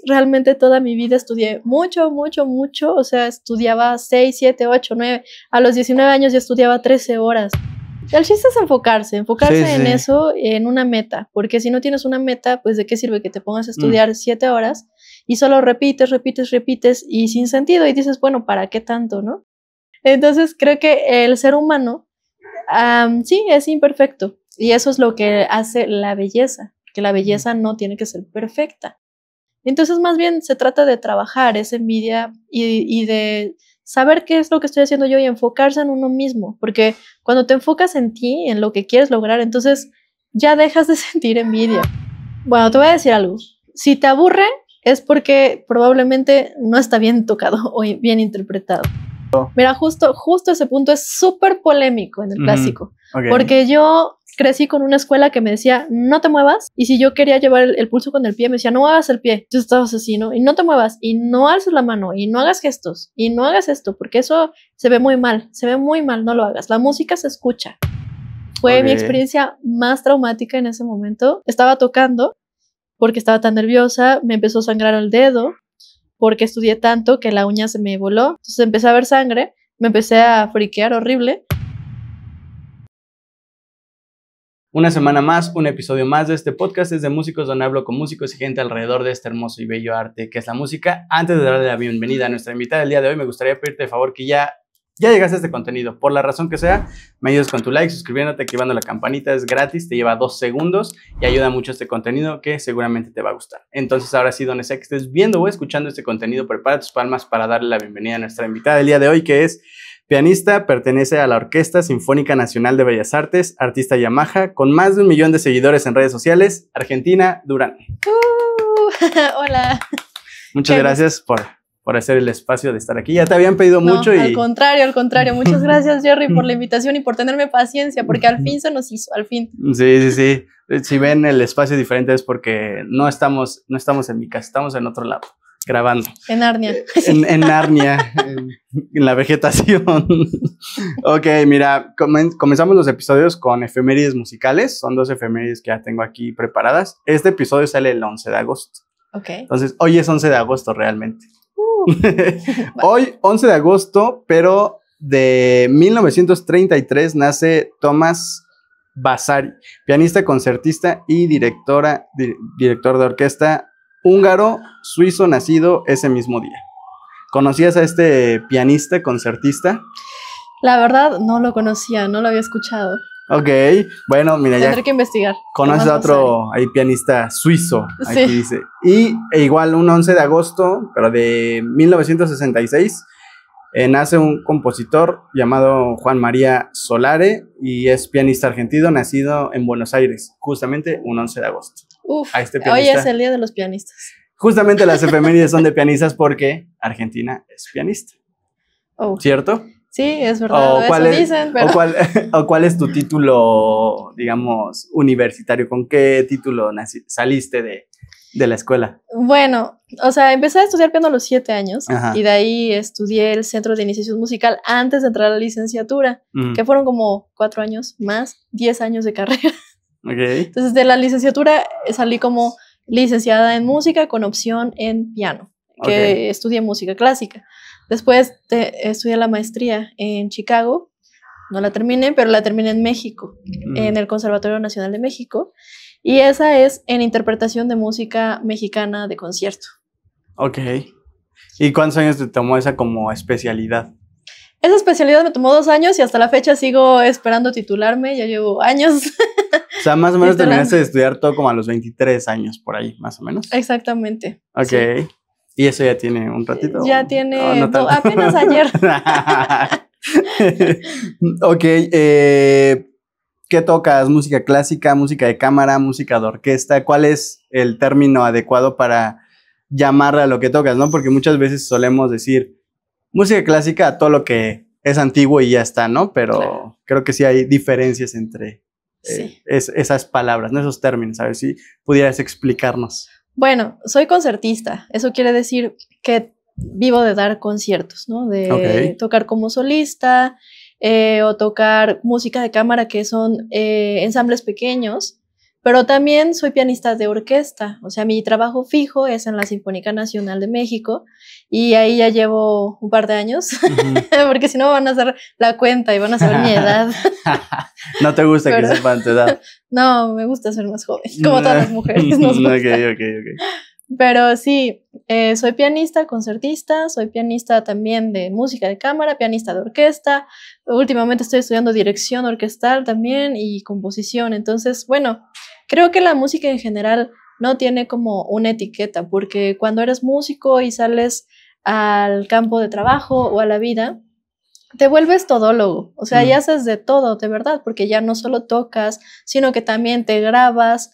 realmente toda mi vida estudié mucho, o sea, estudiaba 6, 7, 8, 9, a los 19 años ya estudiaba 13 horas. El chiste es enfocarse Sí. en eso, en una meta, porque si no tienes una meta, pues ¿de qué sirve que te pongas a estudiar 7 horas y solo repites y sin sentido y dices, bueno, ¿para qué tanto, no? Entonces creo que el ser humano, sí, es imperfecto y eso es lo que hace la belleza, que la belleza no tiene que ser perfecta. Entonces más bien se trata de trabajar esa envidia y de saber qué es lo que estoy haciendo yo y enfocarse en uno mismo, porque cuando te enfocas en ti, en lo que quieres lograr, entonces ya dejas de sentir envidia. Bueno, te voy a decir algo. Si te aburre, es porque probablemente no está bien tocado o bien interpretado. Mira, justo ese punto es súper polémico en el clásico, porque yo crecí con una escuela que me decía, no te muevas, y si yo quería llevar el pulso con el pie, me decía, no muevas el pie, tú estabas así, ¿no? Y no te muevas, y no alces la mano, y no hagas gestos, y no hagas esto, porque eso se ve muy mal, no lo hagas, la música se escucha. Fue mi experiencia más traumática en ese momento. Estaba tocando, porque estaba tan nerviosa, me empezó a sangrar el dedo, porque estudié tanto que la uña se me voló, entonces empecé a ver sangre, me empecé a friquear horrible. Una semana más, un episodio más de este podcast es de músicos, donde hablo con músicos y gente alrededor de este hermoso y bello arte que es la música. Antes de darle la bienvenida a nuestra invitada del día de hoy, me gustaría pedirte de favor que ya llegaste a este contenido, por la razón que sea, me ayudes con tu like, suscribiéndote, activando la campanita, es gratis, te lleva 2 segundos y ayuda mucho este contenido que seguramente te va a gustar. Entonces ahora sí, donde sea que estés viendo o escuchando este contenido, prepara tus palmas para darle la bienvenida a nuestra invitada del día de hoy, que es pianista, pertenece a la Orquesta Sinfónica Nacional de Bellas Artes, artista Yamaha, con más de 1 millón de seguidores en redes sociales, Argentina Durán. Hola. Muchas gracias por hacer el espacio de estar aquí. Ya te habían pedido mucho y... Al contrario. Muchas gracias, Jerry, por la invitación y por tenerme paciencia, porque al fin se nos hizo, al fin. Sí. Si ven el espacio diferente es porque no estamos en mi casa, estamos en otro lado, grabando. En Narnia. En Narnia, en la vegetación. Ok, mira, comenzamos los episodios con efemérides musicales. Son 2 efemérides que ya tengo aquí preparadas. Este episodio sale el 11 de agosto. Ok. Entonces, hoy es 11 de agosto realmente. Hoy, 11 de agosto, pero de 1933 nace Tomás Vasari, pianista, concertista y director de orquesta húngaro, suizo, nacido ese mismo día. ¿Conocías a este pianista, concertista? La verdad, no lo conocía, no lo había escuchado. Ok, bueno, mira, tendré que investigar. Conoces a otro ahí, pianista suizo, aquí dice. Y igual un 11 de agosto, pero de 1966, nace un compositor llamado Juan María Solare y es pianista argentino, nacido en Buenos Aires, justamente un 11 de agosto. Uf, hoy es el día de los pianistas. Justamente las efemérides son de pianistas porque Argentina es pianista. ¿Cierto? Sí, es verdad, dicen, pero... ¿Cuál es tu título, digamos, universitario? ¿Con qué título saliste de la escuela? Bueno, o sea, empecé a estudiar piano a los 7 años. Ajá. Y de ahí estudié el Centro de Iniciación Musical antes de entrar a la licenciatura, que fueron como 4 años más 10 años de carrera. Okay. Entonces, de la licenciatura salí como licenciada en música con opción en piano, que estudié música clásica. Después estudié la maestría en Chicago, no la terminé, pero la terminé en México, en el Conservatorio Nacional de México, y esa es en interpretación de música mexicana de concierto. Ok. ¿Y cuántos años te tomó esa como especialidad? Esa especialidad me tomó 2 años y hasta la fecha sigo esperando titularme, ya llevo años. O sea, más o menos terminaste de estudiar todo como a los 23 años, por ahí, más o menos. Exactamente. Ok. Sí. ¿Y eso ya tiene un ratito? Ya tiene, apenas ayer. Ok, ¿qué tocas? ¿Música clásica, música de cámara, música de orquesta? ¿Cuál es el término adecuado para llamarle a lo que tocas, no? Porque muchas veces solemos decir música clásica a todo lo que es antiguo y ya está, ¿no? Pero creo que sí hay diferencias entre esas palabras, ¿no? Esos términos. A ver si pudieras explicarnos. Bueno, soy concertista. Eso quiere decir que vivo de dar conciertos, ¿no? De tocar como solista o tocar música de cámara, que son ensambles pequeños pero también soy pianista de orquesta, o sea, mi trabajo fijo es en la Sinfónica Nacional de México y ahí ya llevo un par de años, porque si no van a hacer la cuenta y van a saber mi edad. ¿No te gusta que sepan tu edad? No, me gusta ser más joven, como todas las mujeres nos gusta. Ok. Pero sí, soy pianista, concertista, soy pianista también de música de cámara, pianista de orquesta. Últimamente estoy estudiando dirección orquestal también y composición. Entonces, bueno, creo que la música en general no tiene como una etiqueta, porque cuando eres músico y sales al campo de trabajo o a la vida, te vuelves todólogo, o sea, y haces de todo, de verdad, porque ya no solo tocas, sino que también te grabas,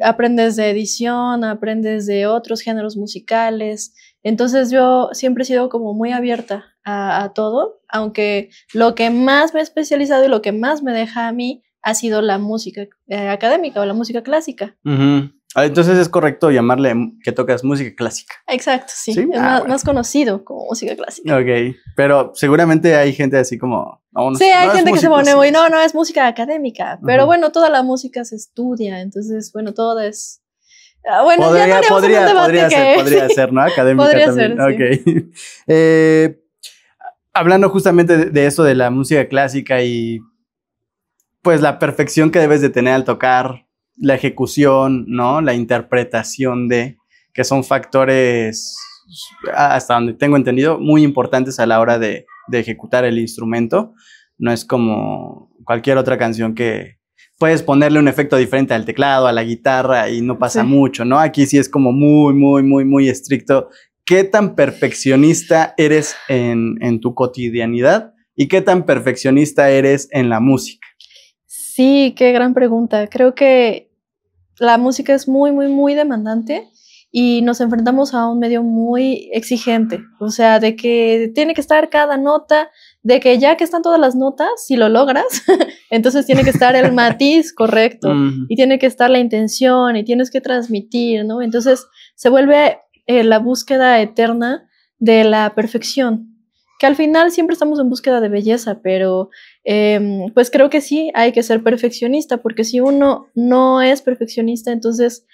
aprendes de edición, aprendes de otros géneros musicales. Entonces yo siempre he sido como muy abierta a todo, aunque lo que más me he especializado y lo que más me deja a mí ha sido la música académica o la música clásica. Entonces es correcto llamarle que tocas música clásica. Exacto, sí. ¿Sí? Es más conocido como música clásica. Ok, pero seguramente hay gente así como... sí, hay gente que se pone muy... No, es música académica. Pero bueno, toda la música se estudia. Entonces, bueno, todo es... Bueno, podría ser, ¿no? Académica podría también. Ser, sí. Ok. Hablando justamente de eso de la música clásica y pues la perfección que debes de tener al tocar, la ejecución, ¿no? La interpretación que son factores, hasta donde tengo entendido, muy importantes a la hora de ejecutar el instrumento. No es como cualquier otra canción que puedes ponerle un efecto diferente al teclado, a la guitarra y no pasa mucho, ¿no? Aquí sí es como muy estricto. ¿Qué tan perfeccionista eres en tu cotidianidad y qué tan perfeccionista eres en la música? Sí, qué gran pregunta. Creo que la música es muy demandante y nos enfrentamos a un medio muy exigente, o sea, de que tiene que estar cada nota, de que ya que están todas las notas, si lo logras, entonces tiene que estar el matiz correcto y tiene que estar la intención y tienes que transmitir, ¿no? Entonces se vuelve la búsqueda eterna de la perfección, que al final siempre estamos en búsqueda de belleza, pero pues creo que sí hay que ser perfeccionista, porque si uno no es perfeccionista, entonces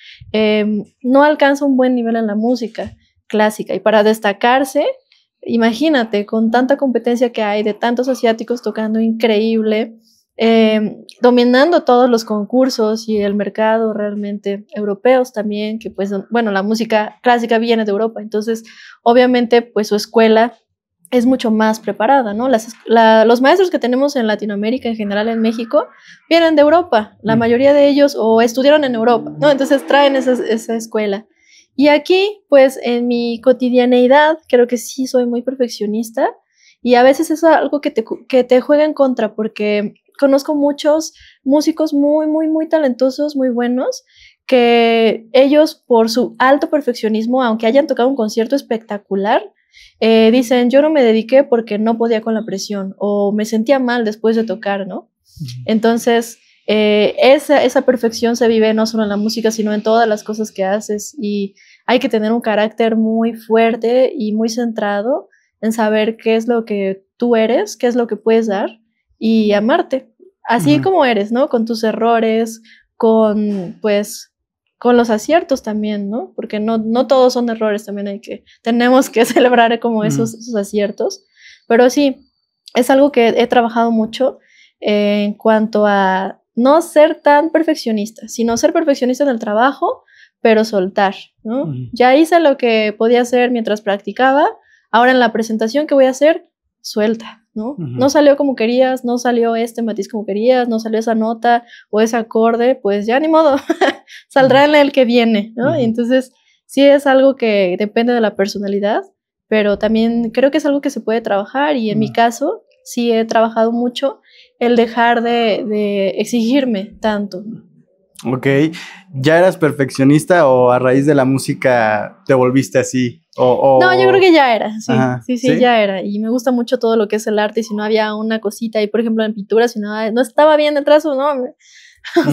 no alcanza un buen nivel en la música clásica. Y para destacarse, imagínate, con tanta competencia que hay de tantos asiáticos tocando increíble, dominando todos los concursos y el mercado realmente europeos también, que pues, bueno, la música clásica viene de Europa, entonces obviamente pues su escuela es mucho más preparada, ¿no? Los maestros que tenemos en Latinoamérica, en general en México, vienen de Europa, la mayoría de ellos o estudiaron en Europa, ¿no? Entonces traen esa escuela. Y aquí, pues en mi cotidianeidad, creo que sí soy muy perfeccionista y a veces es algo que te juega en contra, porque conozco muchos músicos muy talentosos, muy buenos, que ellos por su alto perfeccionismo, aunque hayan tocado un concierto espectacular, dicen, yo no me dediqué porque no podía con la presión o me sentía mal después de tocar, ¿no? Entonces, esa perfección se vive no solo en la música, sino en todas las cosas que haces y hay que tener un carácter muy fuerte y muy centrado en saber qué es lo que tú eres, qué es lo que puedes dar y amarte, así como eres, ¿no? Con tus errores, con los aciertos también, ¿no? Porque no todos son errores, también tenemos que celebrar como esos aciertos, pero sí, es algo que he trabajado mucho en cuanto a no ser tan perfeccionista, sino ser perfeccionista en el trabajo, pero soltar, ¿no? Ya hice lo que podía hacer mientras practicaba, ahora en la presentación que voy a hacer, suelta, ¿no? No salió como querías, no salió este matiz como querías, no salió esa nota o ese acorde, pues ya ni modo, saldrá en el que viene, ¿no? Y entonces sí es algo que depende de la personalidad, pero también creo que es algo que se puede trabajar y en mi caso sí he trabajado mucho el dejar de exigirme tanto. Ok, ¿ya eras perfeccionista o a raíz de la música te volviste así? No, yo creo que ya era, sí. Ajá, sí, ya era. Y me gusta mucho todo lo que es el arte. Y si no había una cosita ahí, por ejemplo, en pintura, si no estaba bien el trazo, no,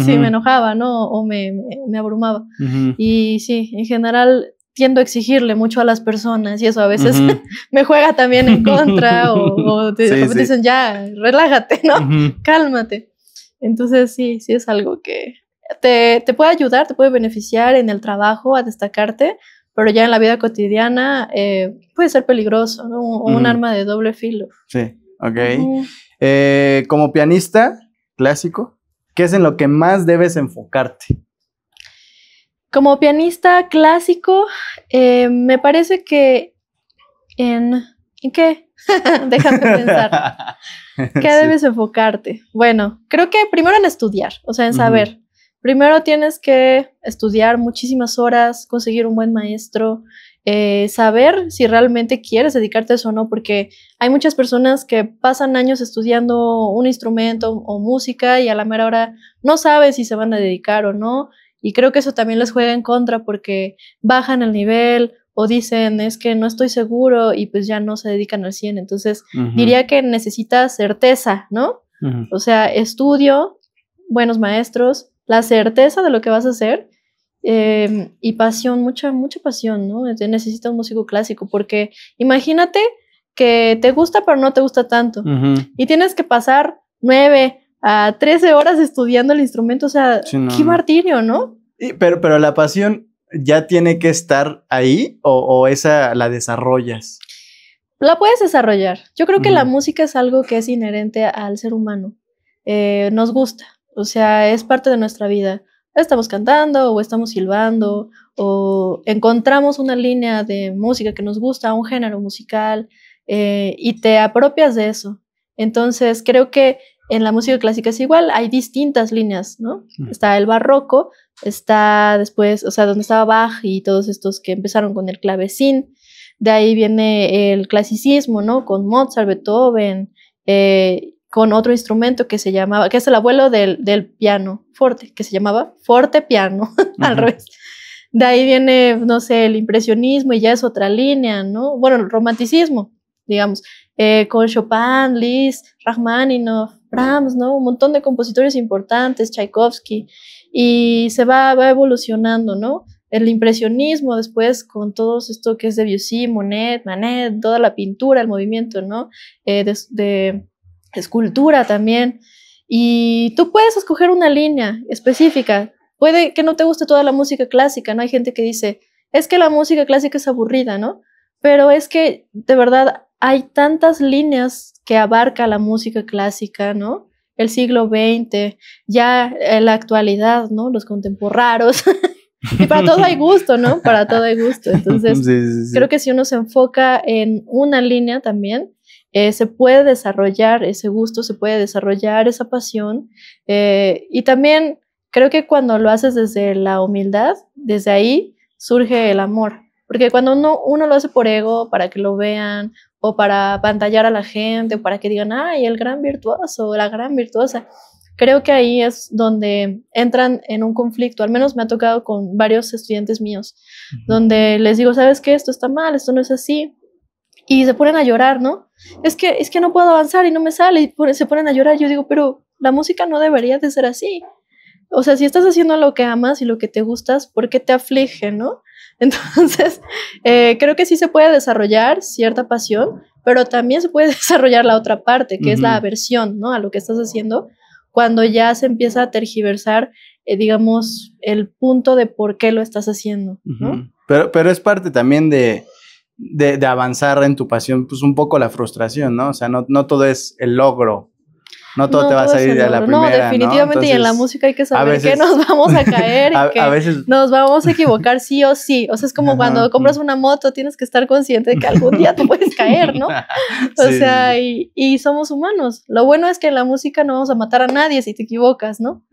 sí, me enojaba, ¿no? O me abrumaba. Y sí, en general tiendo a exigirle mucho a las personas y eso a veces me juega también en contra o te dicen, ya, relájate, ¿no? Cálmate. Entonces sí es algo que te puede ayudar, te puede beneficiar en el trabajo a destacarte, pero ya en la vida cotidiana puede ser peligroso, ¿no? O un arma de doble filo. Sí, ok. Como pianista clásico, ¿qué es en lo que más debes enfocarte? Como pianista clásico, me parece que ¿en qué? Déjame pensar. ¿Qué debes enfocarte? Bueno, creo que primero en estudiar, o sea, en saber. Primero tienes que estudiar muchísimas horas, conseguir un buen maestro, saber si realmente quieres dedicarte a eso o no, porque hay muchas personas que pasan años estudiando un instrumento o música y a la mera hora no saben si se van a dedicar o no, y creo que eso también les juega en contra porque bajan el nivel o dicen es que no estoy seguro y pues ya no se dedican al 100. Entonces diría que necesitas certeza, ¿no? O sea, estudio, buenos maestros, la certeza de lo que vas a hacer y pasión, mucha pasión, ¿no? Necesitas un músico clásico porque imagínate que te gusta pero no te gusta tanto y tienes que pasar 9 a 13 horas estudiando el instrumento, o sea, sí, qué martirio, ¿no? Pero la pasión ya tiene que estar ahí o esa la desarrollas. La puedes desarrollar. Yo creo que la música es algo que es inherente al ser humano. Nos gusta, o sea, es parte de nuestra vida. Estamos cantando o estamos silbando o encontramos una línea de música que nos gusta, un género musical y te apropias de eso. Entonces, creo que en la música clásica es igual, hay distintas líneas, ¿no? Está el barroco, está después, o sea, donde estaba Bach y todos estos que empezaron con el clavecín. De ahí viene el clasicismo, ¿no? Con Mozart, Beethoven, con otro instrumento que se llamaba, que es el abuelo del piano, forte, que se llamaba fortepiano, al revés. De ahí viene, no sé, el impresionismo y ya es otra línea, ¿no? Bueno, el romanticismo, digamos, con Chopin, Liszt, Rachmaninoff, Brahms, ¿no? Un montón de compositores importantes, Tchaikovsky, y se va evolucionando, ¿no? El impresionismo después con todo esto que es Debussy, Monet, Manet, toda la pintura, el movimiento, ¿no? De escultura también. Y tú puedes escoger una línea específica. Puede que no te guste toda la música clásica, ¿no? Hay gente que dice, es que la música clásica es aburrida, ¿no? Pero es que, de verdad, hay tantas líneas que abarca la música clásica, ¿no? El siglo XX, ya la actualidad, ¿no? Los contemporáneos. Y para todo hay gusto, ¿no? Para todo hay gusto. Entonces, sí. Creo que si uno se enfoca en una línea también, se puede desarrollar ese gusto, se puede desarrollar esa pasión. Y también creo que cuando lo haces desde la humildad, desde ahí surge el amor. Porque cuando uno lo hace por ego, para que lo vean, o para pantallar a la gente, o para que digan, ay, el gran virtuoso, o la gran virtuosa, creo que ahí es donde entran en un conflicto. Al menos me ha tocado con varios estudiantes míos, donde les digo, ¿sabes qué? Esto está mal, esto no es así. Y se ponen a llorar, ¿no? Es que no puedo avanzar y no me sale. Y se ponen a llorar. Yo digo, pero la música no debería de ser así. O sea, si estás haciendo lo que amas y lo que te gustas, ¿por qué te aflige, no? Entonces, creo que sí se puede desarrollar cierta pasión, pero también se puede desarrollar la otra parte, que es la aversión, ¿no? A lo que estás haciendo, cuando ya se empieza a tergiversar, digamos, el punto de por qué lo estás haciendo, ¿no? Pero es parte también de avanzar en tu pasión, pues un poco la frustración, ¿no? O sea, no todo es el logro. No todo te va a salir de la primera, no, definitivamente, ¿no? Entonces, y en la música hay que saber veces, que nos vamos a caer y que a veces, nos vamos a equivocar sí o sí. O sea, es como cuando compras una moto, tienes que estar consciente de que algún día te puedes caer, ¿no? O sea, y somos humanos. Lo bueno es que en la música no vamos a matar a nadie si te equivocas, ¿no?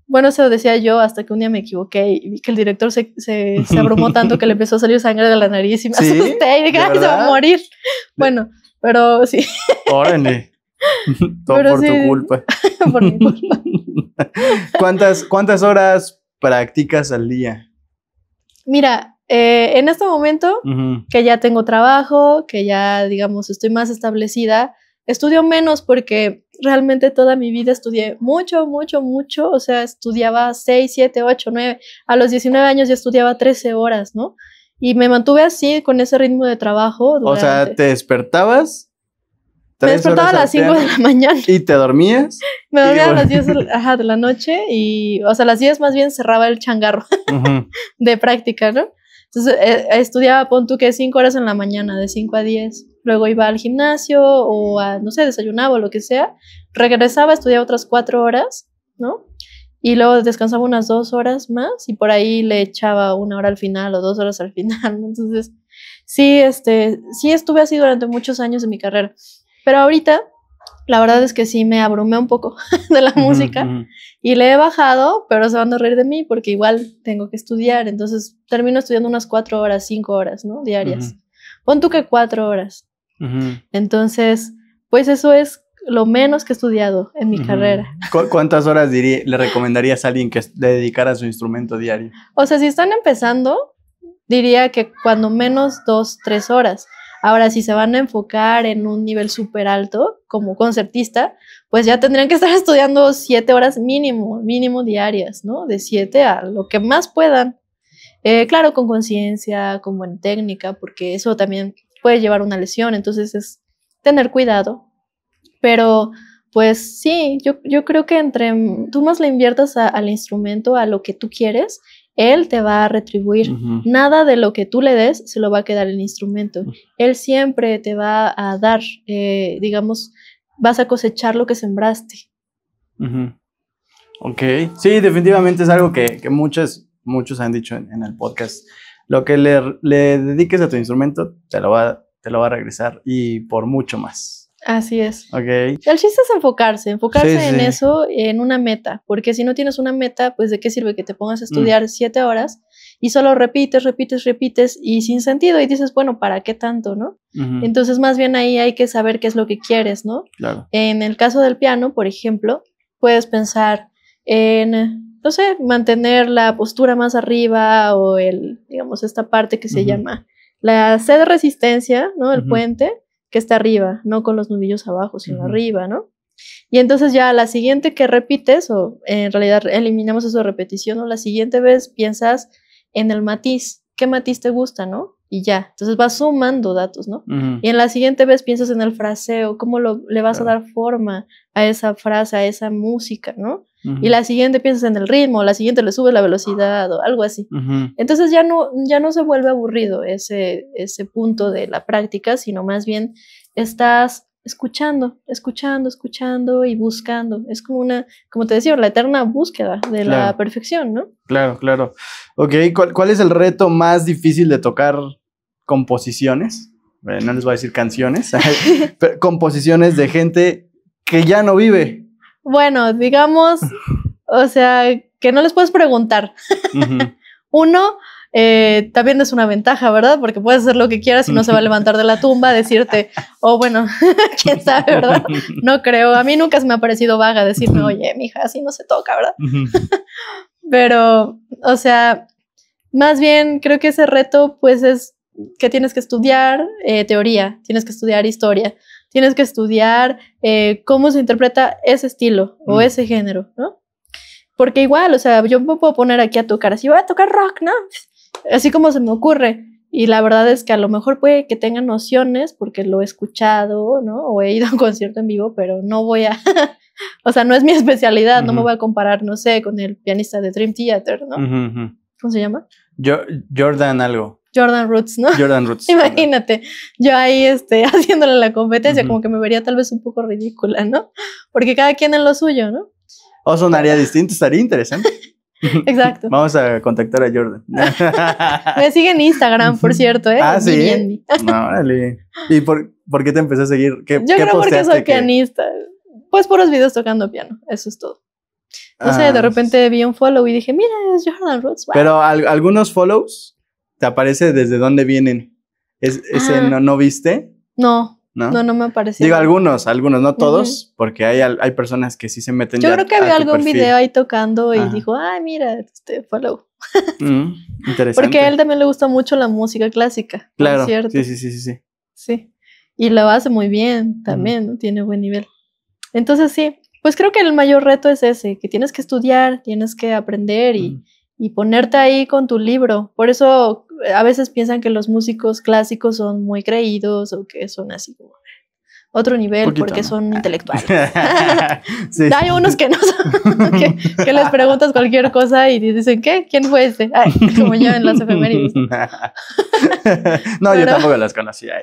Bueno, eso decía yo hasta que un día me equivoqué y vi que el director se abrumó tanto que le empezó a salir sangre de la nariz y me asusté y dije, ay, se va a morir. Bueno, pero sí. Órale. Todo pero por sí, tu culpa. Por mi culpa. ¿Cuántas horas practicas al día? Mira, en este momento que ya tengo trabajo, que ya, digamos, estoy más establecida, estudio menos porque realmente toda mi vida estudié mucho, o sea, estudiaba 6, 7, 8, 9, a los 19 años ya estudiaba 13 horas, ¿no? Y me mantuve así, con ese ritmo de trabajo. O sea, ¿te despertabas? Me despertaba a las 5 de la mañana. ¿Y te dormías? Me dormía a las 10 de la noche y, o sea, a las 10 más bien cerraba el changarro de práctica, ¿no? Entonces estudiaba, pon tú que 5 horas en la mañana, de 5 a 10. Luego iba al gimnasio o no sé, desayunaba o lo que sea. Regresaba, estudiaba otras 4 horas, ¿no? Y luego descansaba unas 2 horas más y por ahí le echaba 1 hora al final o 2 horas al final, ¿no? Entonces, sí, sí estuve así durante muchos años de mi carrera. Pero ahorita, la verdad es que sí me abrumé un poco de la música y le he bajado, pero se van a reír de mí porque igual tengo que estudiar. Entonces, termino estudiando unas 4 horas, 5 horas, ¿no? Diarias. Pon tú que 4 horas. Entonces, pues eso es lo menos que he estudiado en mi carrera. ¿Cuántas horas le recomendarías a alguien que le dedicara a su instrumento diario? O sea, si están empezando, diría que cuando menos 2, 3 horas. Ahora, si se van a enfocar en un nivel súper alto, como concertista, pues ya tendrían que estar estudiando 7 horas mínimo diarias, ¿no? De 7 a lo que más puedan. Claro, con conciencia, con buena técnica, porque eso también puede llevar a una lesión, entonces es tener cuidado. Pero, pues sí, yo creo que entre tú más le inviertas al instrumento, a lo que tú quieres, él te va a retribuir. Nada de lo que tú le des se lo va a quedar el instrumento. Él siempre te va a dar, digamos, vas a cosechar lo que sembraste. Ok, sí, definitivamente es algo que muchos han dicho en el podcast. Lo que le dediques a tu instrumento te lo va a regresar y por mucho más. Así es. Okay. El chiste es enfocarse en eso, en una meta, porque si no tienes una meta, pues de qué sirve que te pongas a estudiar 7 horas y solo repites y sin sentido y dices, bueno, ¿para qué tanto, no? Entonces más bien ahí hay que saber qué es lo que quieres, ¿no? Claro. En el caso del piano, por ejemplo, puedes pensar en, no sé, mantener la postura más arriba o digamos, esta parte que se llama la C de resistencia, ¿no? El puente, que está arriba, no con los nudillos abajo, sino arriba, ¿no? Y entonces ya la siguiente que repites, o en realidad eliminamos eso de repetición, o la siguiente vez piensas en el matiz, ¿qué matiz te gusta, no? Y ya, entonces vas sumando datos, ¿no? Y en la siguiente vez piensas en el fraseo, cómo le vas a dar forma a esa frase, a esa música, ¿no? Y la siguiente piensas en el ritmo, la siguiente le subes la velocidad o algo así. Entonces ya no se vuelve aburrido ese punto de la práctica, sino más bien estás escuchando y buscando. Es como te decía, la eterna búsqueda de la perfección, ¿no? Claro. Ok, ¿cuál es el reto más difícil de tocar composiciones? No les voy a decir canciones, pero composiciones de gente que ya no vive. Bueno, digamos, o sea, que no les puedes preguntar. Uno, también es una ventaja, ¿verdad? Porque puedes hacer lo que quieras y no se va a levantar de la tumba a decirte, bueno, quién sabe, ¿verdad? No creo, a mí nunca se me ha parecido vaga decirme, oye, mija, así no se toca, ¿verdad? Pero, o sea, más bien creo que ese reto, pues, es que tienes que estudiar teoría, tienes que estudiar historia, tienes que estudiar cómo se interpreta ese estilo o ese género, ¿no? Porque igual, o sea, yo me puedo poner aquí a tocar así, voy a tocar rock, ¿no? Así como se me ocurre. Y la verdad es que a lo mejor puede que tenga nociones porque lo he escuchado, ¿no? O he ido a un concierto en vivo, pero no voy a... o sea, no es mi especialidad, no me voy a comparar, no sé, con el pianista de Dream Theater, ¿no? ¿Cómo se llama? Jordan Roots, ¿no? Jordan Roots. Imagínate, yo ahí haciéndole la competencia, como que me vería tal vez un poco ridícula, ¿no? Porque cada quien en lo suyo, ¿no? O sonaría distinto, estaría interesante. Exacto. Vamos a contactar a Jordan. Me sigue en Instagram, por cierto, ¿eh? Ah, sí. No, órale. ¿Y por qué te empecé a seguir? Yo creo porque soy pianista. Pues puros videos tocando piano, eso es todo. No sé, de repente vi un follow y dije, mira, es Jordan Roots. Wow. Pero algunos follows te aparece desde dónde vienen. ¿Ese no viste? No me apareció. Digo, algunos, no todos, porque hay personas que sí se meten. Yo creo que había algún video ahí tocando y dijo, ay, mira, follow. Interesante. Porque a él también le gusta mucho la música clásica. Claro, ¿cierto? Sí. Sí, y lo hace muy bien también, ¿no? Tiene buen nivel. Entonces sí, pues creo que el mayor reto es ese, que tienes que estudiar, tienes que aprender y ponerte ahí con tu libro. Por eso a veces piensan que los músicos clásicos son muy creídos o que son así como otro nivel, Poquito, porque ¿no? son intelectuales. Sí, Hay unos que no son, que les preguntas cualquier cosa y dicen, ¿qué? ¿Quién fue ese? Ay, como ya en las efemérides, ¿no? No, yo Pero tampoco las conocía.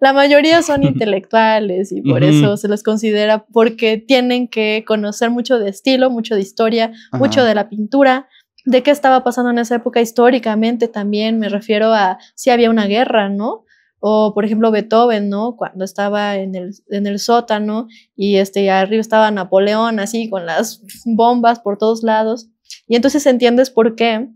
la mayoría son intelectuales y por eso se les considera, porque tienen que conocer mucho de estilo, mucho de historia, mucho Ajá. de la pintura, de qué estaba pasando en esa época históricamente también. Me refiero a si había una guerra, ¿no? O, por ejemplo, Beethoven, ¿no? Cuando estaba en el sótano y arriba estaba Napoleón, así, con las bombas por todos lados. Y entonces entiendes por qué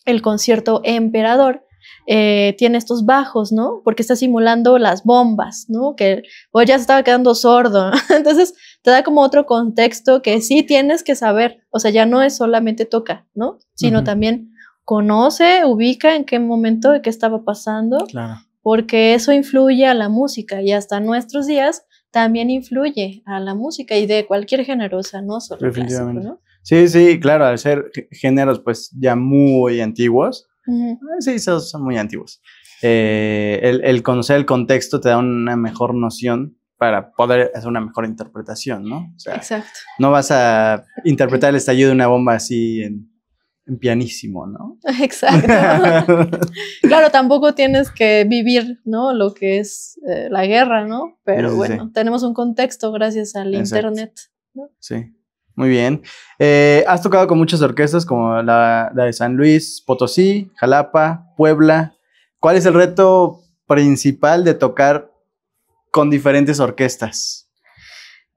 el concierto Emperador tiene estos bajos, ¿no? Porque está simulando las bombas, ¿no? Que o ya se estaba quedando sordo. Entonces te da como otro contexto que sí tienes que saber. O sea, ya no es solamente toca, ¿no? Sino también conoce, ubica en qué momento, de qué estaba pasando. Claro. Porque eso influye a la música y hasta nuestros días también influye a la música y de cualquier género, o sea, no solo clásico, ¿no? Sí, sí, claro, al ser géneros pues ya muy antiguos, sí, son muy antiguos. El conocer el contexto te da una mejor noción para poder hacer una mejor interpretación, ¿no? O sea, exacto. No vas a interpretar el estallido de una bomba así en pianísimo, ¿no? Exacto. Claro, tampoco tienes que vivir, ¿no? Lo que es la guerra, ¿no? Pero sí, bueno, tenemos un contexto gracias al internet, ¿no? Sí, muy bien. Has tocado con muchas orquestas como la de San Luis, Potosí, Jalapa, Puebla. ¿Cuál es el reto principal de tocar con diferentes orquestas?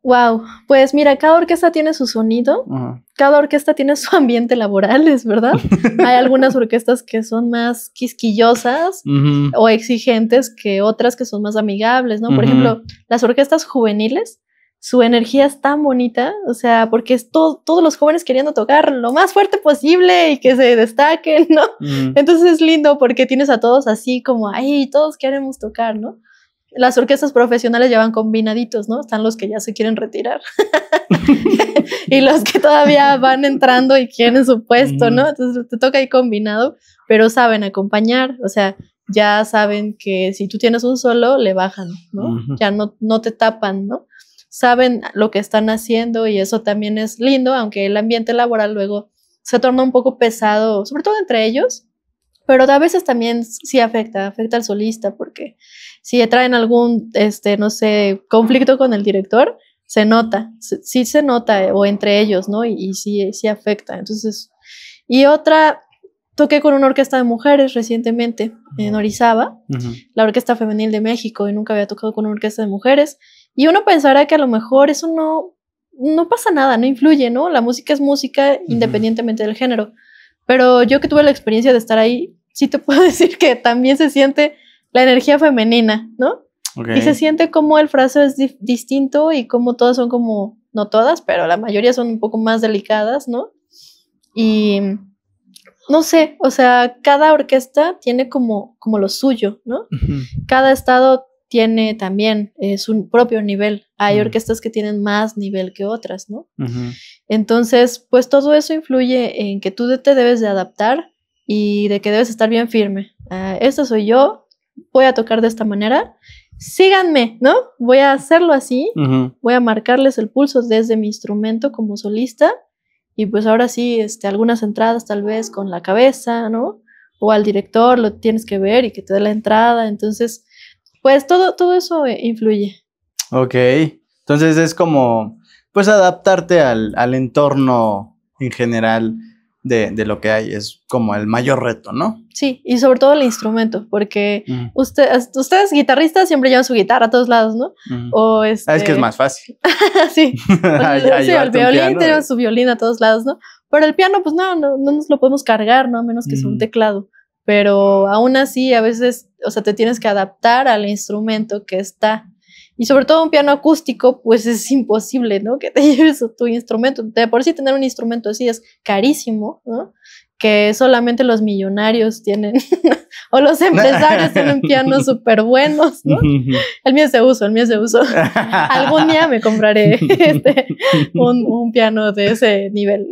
Wow, pues mira, cada orquesta tiene su sonido, cada orquesta tiene su ambiente laboral, es verdad. Hay algunas orquestas que son más quisquillosas o exigentes que otras que son más amigables, ¿no? Por ejemplo, las orquestas juveniles, su energía es tan bonita, o sea, porque es todos los jóvenes queriendo tocar lo más fuerte posible y que se destaquen, ¿no? Entonces es lindo porque tienes a todos así como, ay, todos queremos tocar, ¿no? Las orquestas profesionales ya van combinaditos, ¿no? Están los que ya se quieren retirar y los que todavía van entrando y quieren su puesto, ¿no? Entonces te toca ahí combinado, pero saben acompañar, o sea, ya saben que si tú tienes un solo, le bajan, ¿no? Ya no te tapan, ¿no? Saben lo que están haciendo y eso también es lindo, aunque el ambiente laboral luego se torna un poco pesado, sobre todo entre ellos, pero a veces también sí afecta al solista, porque si traen algún, no sé, conflicto con el director, se nota, sí se nota, o entre ellos, ¿no? Y sí afecta. Entonces, y otra, toqué con una orquesta de mujeres recientemente en Orizaba, la Orquesta Femenil de México, y nunca había tocado con una orquesta de mujeres, y uno pensará que a lo mejor eso no pasa nada, no influye, ¿no? La música es música independientemente del género, pero yo que tuve la experiencia de estar ahí, sí te puedo decir que también se siente la energía femenina, ¿no? Y se siente como el fraseo es distinto y como todas son como, no todas, pero la mayoría son un poco más delicadas, ¿no? Y no sé, o sea, cada orquesta tiene como lo suyo, ¿no? Cada estado tiene también su propio nivel. Hay orquestas que tienen más nivel que otras, ¿no? Entonces, pues todo eso influye en que tú te debes de adaptar y de que debes estar bien firme. Esto soy yo, voy a tocar de esta manera, síganme, ¿no? Voy a hacerlo así, voy a marcarles el pulso desde mi instrumento como solista y pues ahora sí, algunas entradas tal vez con la cabeza, ¿no? O al director lo tienes que ver y que te dé la entrada, entonces, pues todo eso influye. Ok, entonces es como, pues adaptarte al entorno en general de lo que hay, es como el mayor reto, ¿no? Sí, y sobre todo el instrumento, porque ustedes guitarristas siempre llevan su guitarra a todos lados, ¿no? O Es que es más fácil. Sí, el violín tiene su violín a todos lados, ¿no? Pero el piano, pues no nos lo podemos cargar, ¿no? A menos que sea un teclado. Pero aún así, a veces, o sea, te tienes que adaptar al instrumento que está. Y sobre todo un piano acústico, pues es imposible, ¿no? Que te lleves tu instrumento. De por sí tener un instrumento así es carísimo, ¿no? Que solamente los millonarios tienen, o los empresarios tienen pianos súper buenos, ¿no? El mío es de uso. Algún día me compraré un piano de ese nivel.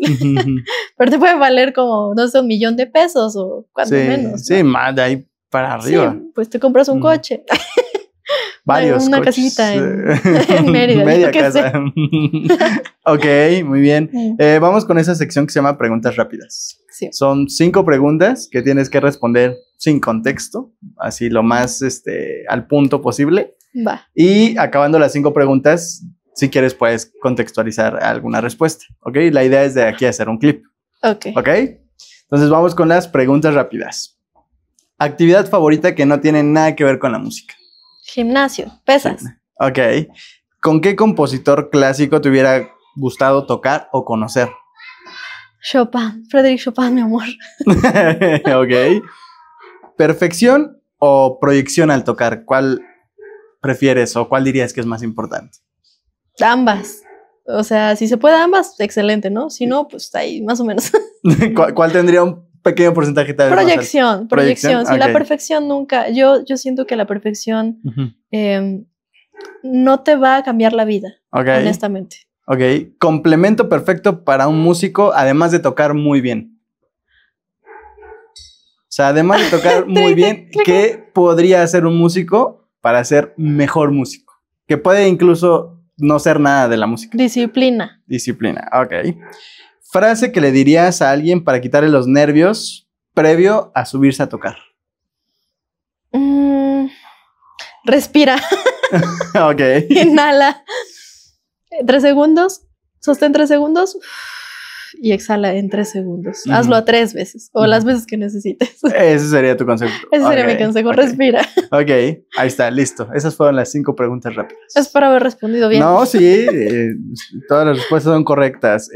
Pero te puede valer como, no sé, $1,000,000 o cuando menos, ¿no? Sí, más de ahí para arriba. Sí, pues te compras un coche. Varios una coches. casita en Mérida. Media yo qué casa. Ok, muy bien. sé. Vamos con esa sección que se llama preguntas rápidas. Sí. Son 5 preguntas que tienes que responder sin contexto, así lo más al punto posible. Va. Y acabando las 5 preguntas, si quieres puedes contextualizar alguna respuesta. Ok, la idea es de aquí hacer un clip. Ok. Ok, entonces vamos con las preguntas rápidas. Actividad favorita que no tiene nada que ver con la música. Gimnasio. Pesas. Ok. ¿Con qué compositor clásico te hubiera gustado tocar o conocer? Chopin. Frédéric Chopin, mi amor. Ok. ¿Perfección o proyección al tocar? ¿Cuál prefieres o cuál dirías que es más importante? Ambas. O sea, si se puede ambas, excelente, ¿no? Si no, pues ahí, más o menos. ¿Cuál tendría un pequeño porcentaje tal vez más alto? Proyección. ¿Proyección? Si Ok. la perfección nunca, yo siento que la perfección Ujú. no te va a cambiar la vida, Ok. honestamente. Ok. Complemento perfecto para un músico, además de tocar muy bien. O sea, además de tocar muy bien, ¿qué podría hacer un músico para ser mejor músico? Que puede incluso no ser nada de la música. Disciplina. Disciplina, ok. Frase que le dirías a alguien para quitarle los nervios previo a subirse a tocar. Respira. Ok. Inhala 3 segundos. Sostén 3 segundos. Y exhala en 3 segundos. Ujú. Hazlo a 3 veces. O las veces que necesites. Ese sería tu concepto. Ese sería Ok, mi consejo. ok. Respira. Ok, ahí está, listo. Esas fueron las 5 preguntas rápidas. Espero haber respondido bien. No, sí, todas las respuestas son correctas.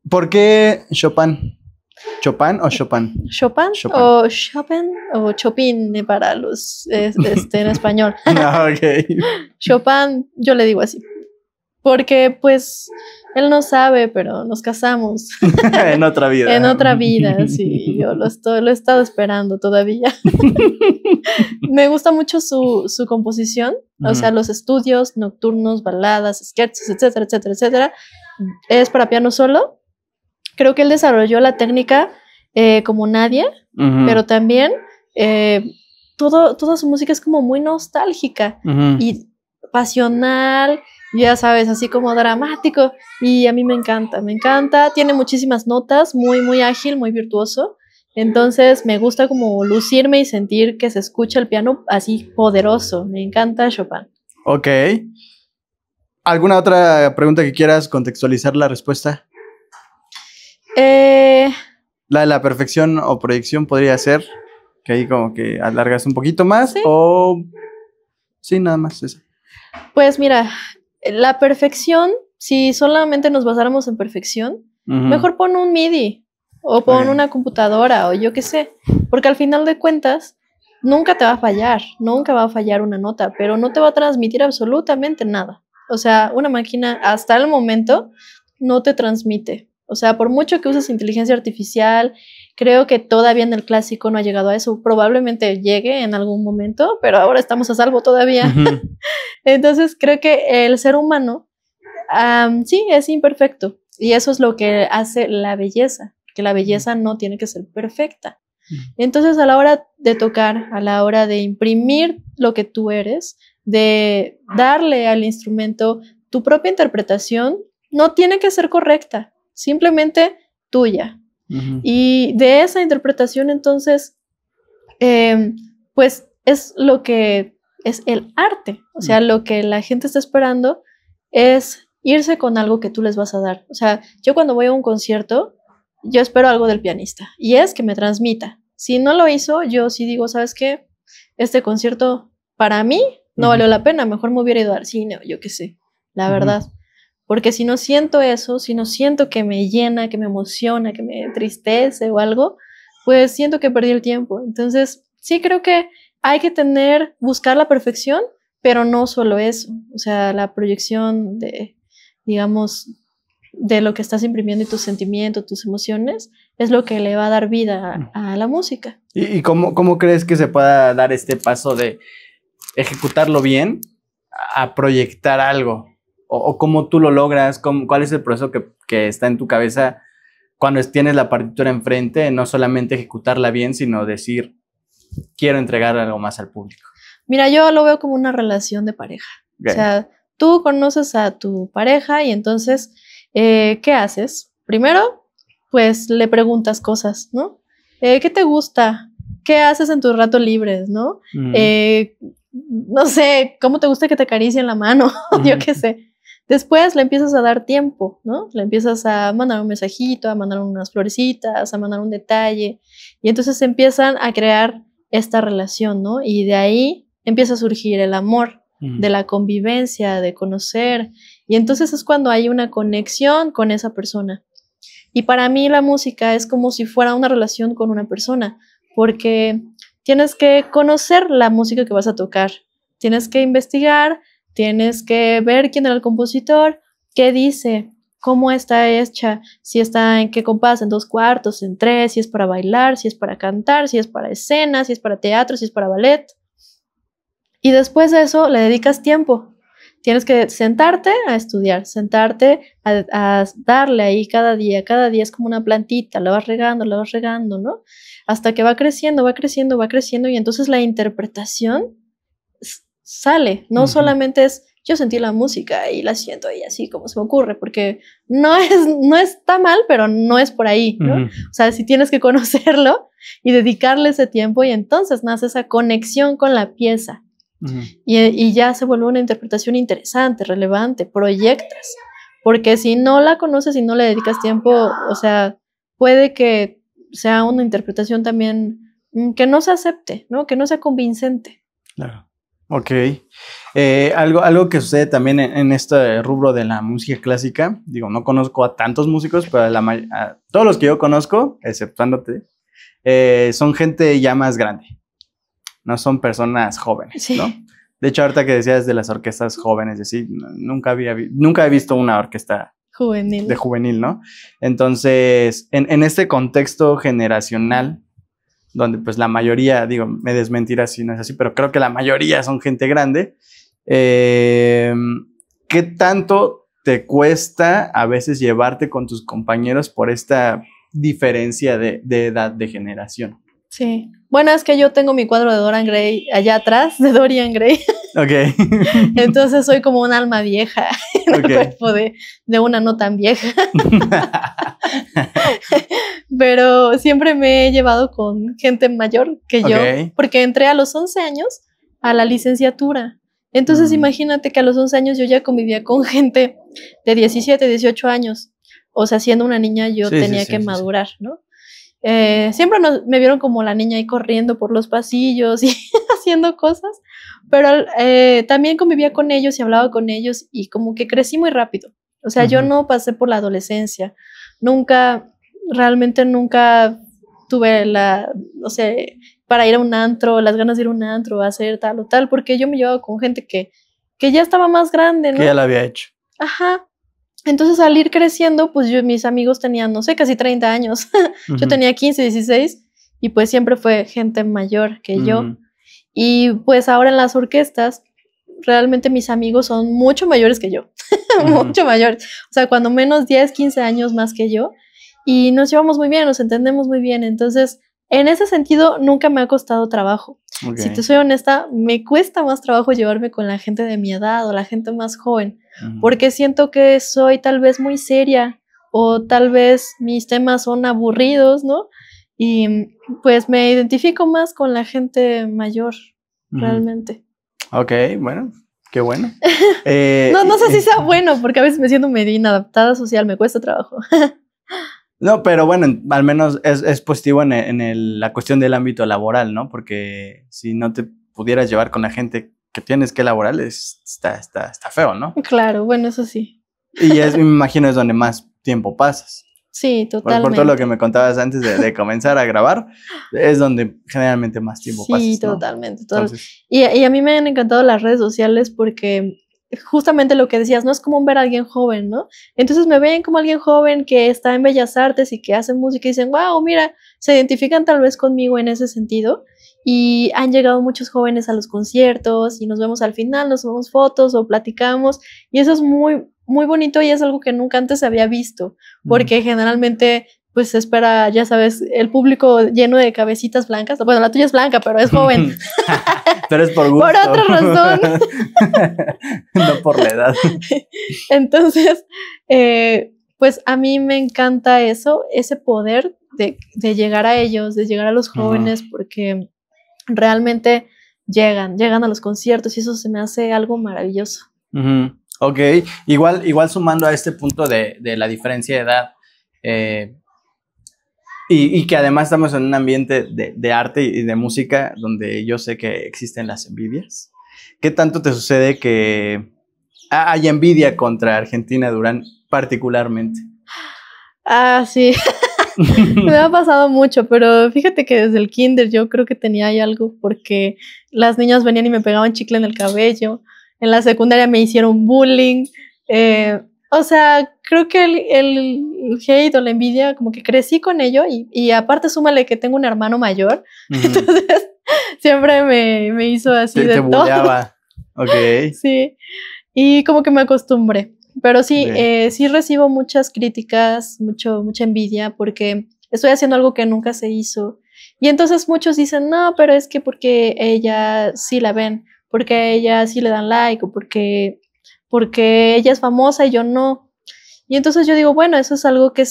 ¿Por qué Chopin? ¿Chopin o Chopin? ¿Chopin? Chopin. O Chopin o Chopin para los en español. Ok. Chopin, yo le digo así. Porque pues él no sabe, pero nos casamos En otra vida. en otra vida, sí, yo lo he estado esperando todavía. Me gusta mucho su composición, o sea, los estudios nocturnos, baladas, sketches, etcétera, etcétera, etcétera. Es para piano solo. Creo que él desarrolló la técnica como nadie, pero también toda su música es como muy nostálgica y pasional, ya sabes, así como dramático, y a mí me encanta, tiene muchísimas notas, muy, muy ágil, muy virtuoso, entonces me gusta como lucirme y sentir que se escucha el piano así poderoso, me encanta Chopin. Ok. ¿Alguna otra pregunta que quieras contextualizar la respuesta? La de la perfección o proyección podría ser que ahí como que alargas un poquito más. ¿Sí? O sí, nada más eso. Pues mira, la perfección, si solamente nos basáramos en perfección, mejor pon un MIDI o pon una computadora o yo qué sé, porque al final de cuentas nunca te va a fallar, nunca va a fallar una nota, pero no te va a transmitir absolutamente nada. O sea, una máquina hasta el momento no te transmite. O sea, por mucho que uses inteligencia artificial, creo que todavía en el clásico no ha llegado a eso. Probablemente llegue en algún momento, pero ahora estamos a salvo todavía. Entonces, creo que el ser humano, sí, es imperfecto. Y eso es lo que hace la belleza, que la belleza no tiene que ser perfecta. Entonces, a la hora de tocar, a la hora de imprimir lo que tú eres, de darle al instrumento tu propia interpretación, no tiene que ser correcta, simplemente tuya. Y de esa interpretación, entonces, pues es lo que es el arte. O sea, lo que la gente está esperando es irse con algo que tú les vas a dar. O sea, yo cuando voy a un concierto, yo espero algo del pianista y es que me transmita. Si no lo hizo, yo sí digo, ¿sabes qué? Este concierto para mí no valió la pena, mejor me hubiera ido al cine o yo qué sé, la verdad. Porque si no siento eso, si no siento que me llena, que me emociona, que me entristece o algo, pues siento que perdí el tiempo. Entonces, sí creo que hay que buscar la perfección, pero no solo eso. O sea, la proyección de, digamos, de lo que estás imprimiendo y tus sentimientos, tus emociones, es lo que le va a dar vida a la música. ¿Y cómo crees que se pueda dar este paso de ejecutarlo bien a proyectar algo? ¿O cómo tú lo logras? ¿Cuál es el proceso que está en tu cabeza cuando tienes la partitura enfrente? No solamente ejecutarla bien, sino decir, quiero entregar algo más al público. Mira, yo lo veo como una relación de pareja. Okay. O sea, tú conoces a tu pareja y entonces, ¿qué haces? Primero, pues le preguntas cosas, ¿no? ¿Qué te gusta? ¿Qué haces en tus ratos libres, no? No sé, ¿cómo te gusta que te acaricien la mano? Yo qué sé. Después le empiezas a dar tiempo, ¿no? Le empiezas a mandar un mensajito, a mandar unas florecitas, a mandar un detalle. Y entonces empiezan a crear esta relación, ¿no? Y de ahí empieza a surgir el amor, de la convivencia, de conocer. Y entonces es cuando hay una conexión con esa persona. Y para mí la música es como si fuera una relación con una persona, porque tienes que conocer la música que vas a tocar, tienes que investigar, tienes que ver quién era el compositor, qué dice, cómo está hecha, si está en qué compás, en 2/4, en 3, si es para bailar, si es para cantar, si es para escena, si es para teatro, si es para ballet. Y después de eso le dedicas tiempo. Tienes que sentarte a estudiar, sentarte a darle ahí cada día es como una plantita, la vas regando, ¿no? Hasta que va creciendo y entonces la interpretación sale, no solamente es yo sentí la música y la siento ahí así como se me ocurre, porque no está mal, pero no es por ahí, ¿no? O sea, sí tienes que conocerlo y dedicarle ese tiempo y entonces nace esa conexión con la pieza. Y ya se vuelve una interpretación interesante, relevante, proyectas, porque si no la conoces y no le dedicas tiempo, o sea, puede que sea una interpretación también que no se acepte, ¿no? Que no sea convincente. Claro. Ok. Algo que sucede también en este rubro de la música clásica, digo, no conozco a tantos músicos, pero a todos los que yo conozco, exceptuándote, son gente ya más grande. No son personas jóvenes, sí. ¿No? De hecho, ahorita que decías de las orquestas jóvenes, decir, nunca he visto una orquesta juvenil, ¿no? Entonces, en este contexto generacional, donde pues la mayoría, digo, me desmentirás si no es así, pero creo que la mayoría son gente grande, ¿qué tanto te cuesta a veces llevarte con tus compañeros por esta diferencia de edad, de generación? Sí. Bueno, es que yo tengo mi cuadro de Dorian Gray allá atrás, de Dorian Gray. Ok. Entonces soy como un alma vieja en el cuerpo de una no tan vieja. Pero siempre me he llevado con gente mayor que yo, porque entré a los 11 años a la licenciatura. Entonces imagínate que a los 11 años yo ya convivía con gente de 17, 18 años. O sea, siendo una niña yo tenía que madurar, ¿no? Siempre me vieron como la niña ahí corriendo por los pasillos y haciendo cosas, pero también convivía con ellos y hablaba con ellos y como que crecí muy rápido. O sea, yo no pasé por la adolescencia, realmente nunca tuve no sé, para ir a un antro, las ganas de ir a un antro, hacer tal o tal, porque yo me llevaba con gente que ya estaba más grande, ¿no? Que ya la había hecho. Ajá. Entonces, al ir creciendo, pues mis amigos tenían, no sé, casi 30 años. Yo tenía 15, 16 y pues siempre fue gente mayor que yo. Y pues ahora en las orquestas, realmente mis amigos son mucho mayores que yo. Mucho mayores. O sea, cuando menos 10, 15 años más que yo. Y nos llevamos muy bien, nos entendemos muy bien. Entonces, en ese sentido, nunca me ha costado trabajo. Si te soy honesta, me cuesta más trabajo llevarme con la gente de mi edad o la gente más joven. Porque siento que soy tal vez muy seria o tal vez mis temas son aburridos, ¿no? Y pues me identifico más con la gente mayor, realmente. Ok, bueno, qué bueno. No sé si sea bueno, porque a veces me siento medio inadaptada social, me cuesta trabajo. No, pero bueno, al menos es positivo en la cuestión del ámbito laboral, ¿no? Porque si no te pudieras llevar con la gente que tienes que laborar, está feo, ¿no? Claro, bueno, eso sí. Y me imagino es donde más tiempo pasas. Sí, totalmente. Por todo lo que me contabas antes de comenzar a grabar, es donde generalmente más tiempo pasas, Sí, ¿no? totalmente. Entonces... Y a mí me han encantado las redes sociales porque justamente lo que decías, no es común ver a alguien joven, ¿no? Entonces me ven como alguien joven que está en Bellas Artes y que hace música y dicen, wow, mira, se identifican tal vez conmigo en ese sentido. Y han llegado muchos jóvenes a los conciertos y nos vemos al final, nos tomamos fotos o platicamos y eso es muy, muy bonito y es algo que nunca antes había visto, porque generalmente pues se espera, ya sabes, el público lleno de cabecitas blancas. Bueno, la tuya es blanca, pero es joven. Pero es por gusto. Por otra razón. No por la edad. Entonces, pues a mí me encanta eso, ese poder de llegar a ellos, de llegar a los jóvenes, porque realmente llegan a los conciertos y eso se me hace algo maravilloso. Ok, igual sumando a este punto de la diferencia de edad, y que además estamos en un ambiente de arte y de música donde yo sé que existen las envidias. ¿Qué tanto te sucede que hay envidia contra Argentina Durán particularmente? Ah, sí. Me ha pasado mucho, pero fíjate que desde el kinder yo creo que tenía ahí algo porque las niñas venían y me pegaban chicle en el cabello. En la secundaria me hicieron bullying. O sea, creo que el hate o la envidia, como que crecí con ello y aparte súmale que tengo un hermano mayor. Entonces siempre me hizo así de te todo. bulleaba. Ok. Sí, y como que me acostumbré. Pero sí, sí recibo muchas críticas, mucha envidia, porque estoy haciendo algo que nunca se hizo. Y entonces muchos dicen, no, pero es que porque ella sí la ven, porque a ella sí le dan like, o porque ella es famosa y yo no. Y entonces yo digo, bueno, eso es algo que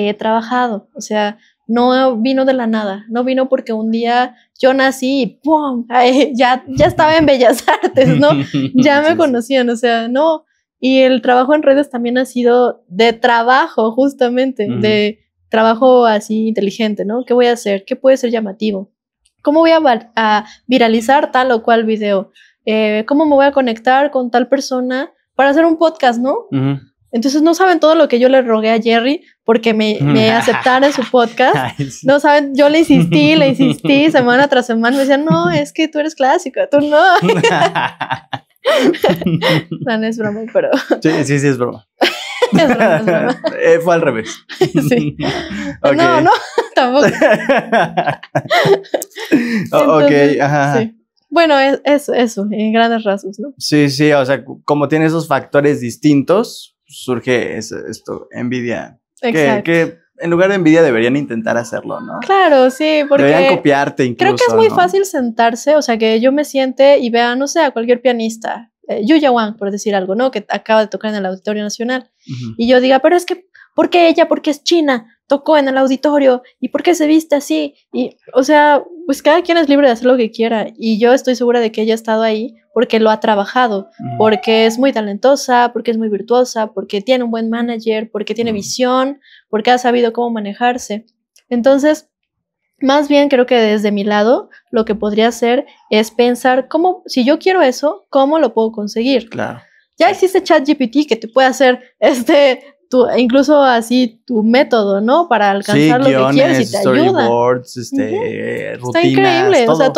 he trabajado. O sea, no vino de la nada, no vino porque un día yo nací y ¡pum! Ay, ya estaba en Bellas Artes, ¿no? Ya me conocían, o sea, no. Y el trabajo en redes también ha sido de trabajo, justamente, de trabajo así inteligente, ¿no? ¿Qué voy a hacer? ¿Qué puede ser llamativo? ¿Cómo voy a viralizar tal o cual video? ¿Cómo me voy a conectar con tal persona para hacer un podcast, ¿no? Entonces no saben todo lo que yo le rogué a Jerry porque me aceptara en su podcast. Ay, sí. No saben, yo le insistí semana tras semana. Me decían, no, es que tú eres clásica, tú no. No es broma, pero... Sí, es broma. Es broma. Fue al revés. Sí. Okay. No, tampoco. Entonces, ok, ajá. Sí. Bueno, eso, en grandes rasgos, ¿no? Sí, o sea, como tiene esos factores distintos, surge esto, envidia. Exacto. Que en lugar de envidia deberían intentar hacerlo, ¿no? Claro, sí, porque... Deberían copiarte incluso, creo que es muy fácil sentarse, o sea, que yo me siente y vea, no sé, a cualquier pianista, Yuya Wang, por decir algo, ¿no? Que acaba de tocar en el Auditorio Nacional. Y yo diga, pero es que, ¿por qué ella? ¿Por qué es china? Tocó en el auditorio y por qué se viste así y, o sea, pues cada quien es libre de hacer lo que quiera y yo estoy segura de que ella ha estado ahí porque lo ha trabajado, porque es muy talentosa, porque es muy virtuosa, porque tiene un buen manager, porque tiene visión, porque ha sabido cómo manejarse. Entonces, más bien creo que desde mi lado lo que podría hacer es pensar cómo, si yo quiero eso, ¿cómo lo puedo conseguir? Claro. Ya existe ChatGPT que te puede hacer incluso así tu método, ¿no? Para alcanzar lo que quieres y te ayuda. Storyboards, rutinas. Está increíble. Todo. O sea,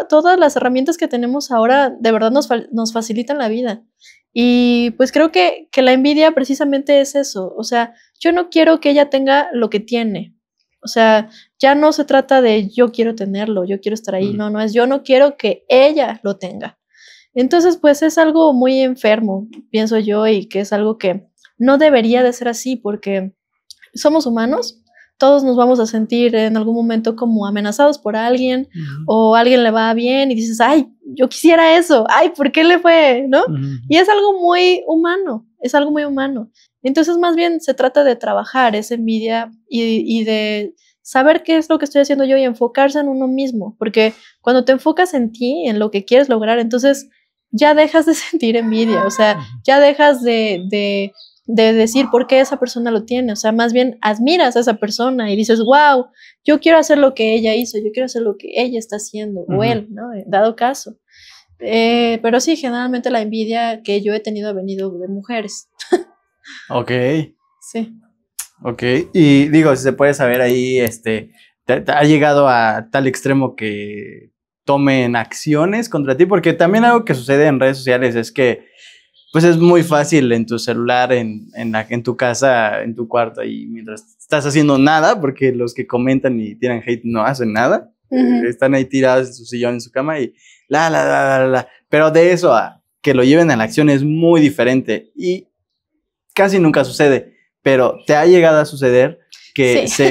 todas las herramientas que tenemos ahora de verdad nos facilitan la vida. Y pues creo que la envidia precisamente es eso. O sea, yo no quiero que ella tenga lo que tiene. O sea, ya no se trata de yo quiero tenerlo, yo quiero estar ahí. No, es yo no quiero que ella lo tenga. Entonces, pues es algo muy enfermo, pienso yo, y que es algo que no debería de ser así porque somos humanos, todos nos vamos a sentir en algún momento como amenazados por alguien o a alguien le va bien y dices, ay, yo quisiera eso, ay, ¿por qué le fue? ¿No? Y es algo muy humano, Entonces, más bien se trata de trabajar esa envidia y de saber qué es lo que estoy haciendo yo y enfocarse en uno mismo, porque cuando te enfocas en ti, en lo que quieres lograr, entonces ya dejas de sentir envidia, o sea, ya dejas de decir por qué esa persona lo tiene, o sea, más bien admiras a esa persona y dices, wow, yo quiero hacer lo que ella hizo, yo quiero hacer lo que ella está haciendo, o él, ¿no? Dado caso. Pero sí, generalmente la envidia que yo he tenido ha venido de mujeres. Ok. Sí. Ok, y digo, si se puede saber ahí, ¿te ha llegado a tal extremo que tomen acciones contra ti? Porque también algo que sucede en redes sociales es que pues es muy fácil en tu celular, en tu casa, en tu cuarto, y mientras estás haciendo nada, porque los que comentan y tiran hate no hacen nada, están ahí tirados en su sillón, en su cama y pero de eso a que lo lleven a la acción es muy diferente y casi nunca sucede, pero ¿te ha llegado a suceder que sí.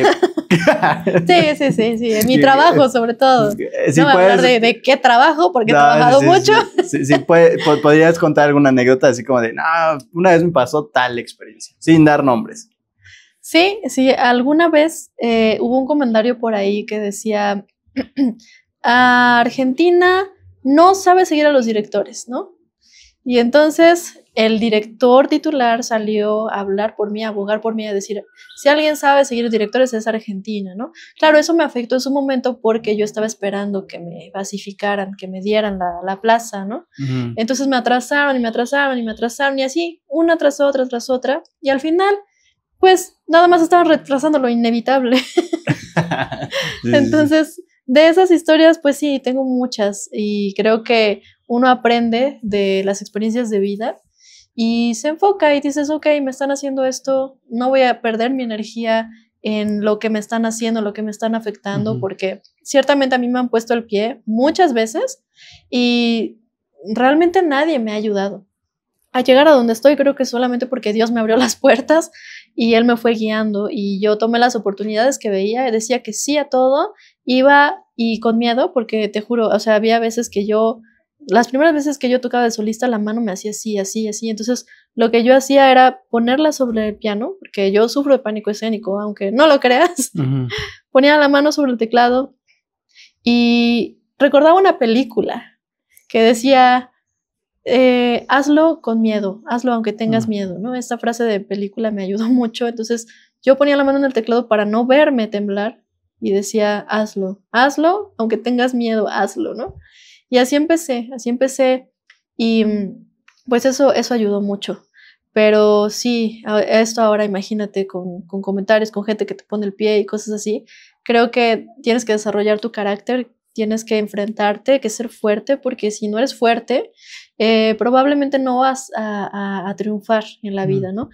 Sí, en mi trabajo sobre todo. Sí, no voy a hablar de qué trabajo, porque he trabajado mucho. Podrías contar alguna anécdota así como de, no, una vez me pasó tal experiencia, sin dar nombres. Sí, alguna vez hubo un comentario por ahí que decía, Argentina no sabe seguir a los directores, ¿no? Y entonces el director titular salió a hablar por mí, a abogar por mí, a decir, si alguien sabe seguir directores es Argentina, ¿no? Claro, eso me afectó en su momento porque yo estaba esperando que me basificaran, que me dieran la plaza, ¿no? Uh-huh. Entonces me atrasaron y así, una tras otra, y al final, pues nada más estaban retrasando lo inevitable. Entonces, de esas historias, pues sí, tengo muchas y creo que uno aprende de las experiencias de vida y se enfoca y dices, ok, me están haciendo esto, no voy a perder mi energía en lo que me están haciendo, lo que me están afectando, uh-huh. Porque ciertamente a mí me han puesto el pie muchas veces y realmente nadie me ha ayudado a llegar a donde estoy. Creo que solamente porque Dios me abrió las puertas y Él me fue guiando y yo tomé las oportunidades que veía y decía que sí a todo, iba y con miedo, porque te juro, o sea, había veces que las primeras veces que yo tocaba de solista, la mano me hacía así, entonces lo que yo hacía era ponerla sobre el piano, porque yo sufro de pánico escénico, aunque no lo creas, uh-huh. Ponía la mano sobre el teclado y recordaba una película que decía, hazlo con miedo, hazlo aunque tengas miedo, ¿no? Esta frase de película me ayudó mucho, entonces yo ponía la mano en el teclado para no verme temblar y decía, hazlo aunque tengas miedo, hazlo, ¿no? Y así empecé y pues eso ayudó mucho. Pero sí, esto ahora imagínate con comentarios, con gente que te pone el pie y cosas así, creo que tienes que desarrollar tu carácter, tienes que enfrentarte, que ser fuerte, porque si no eres fuerte, probablemente no vas a triunfar en la vida, ¿no?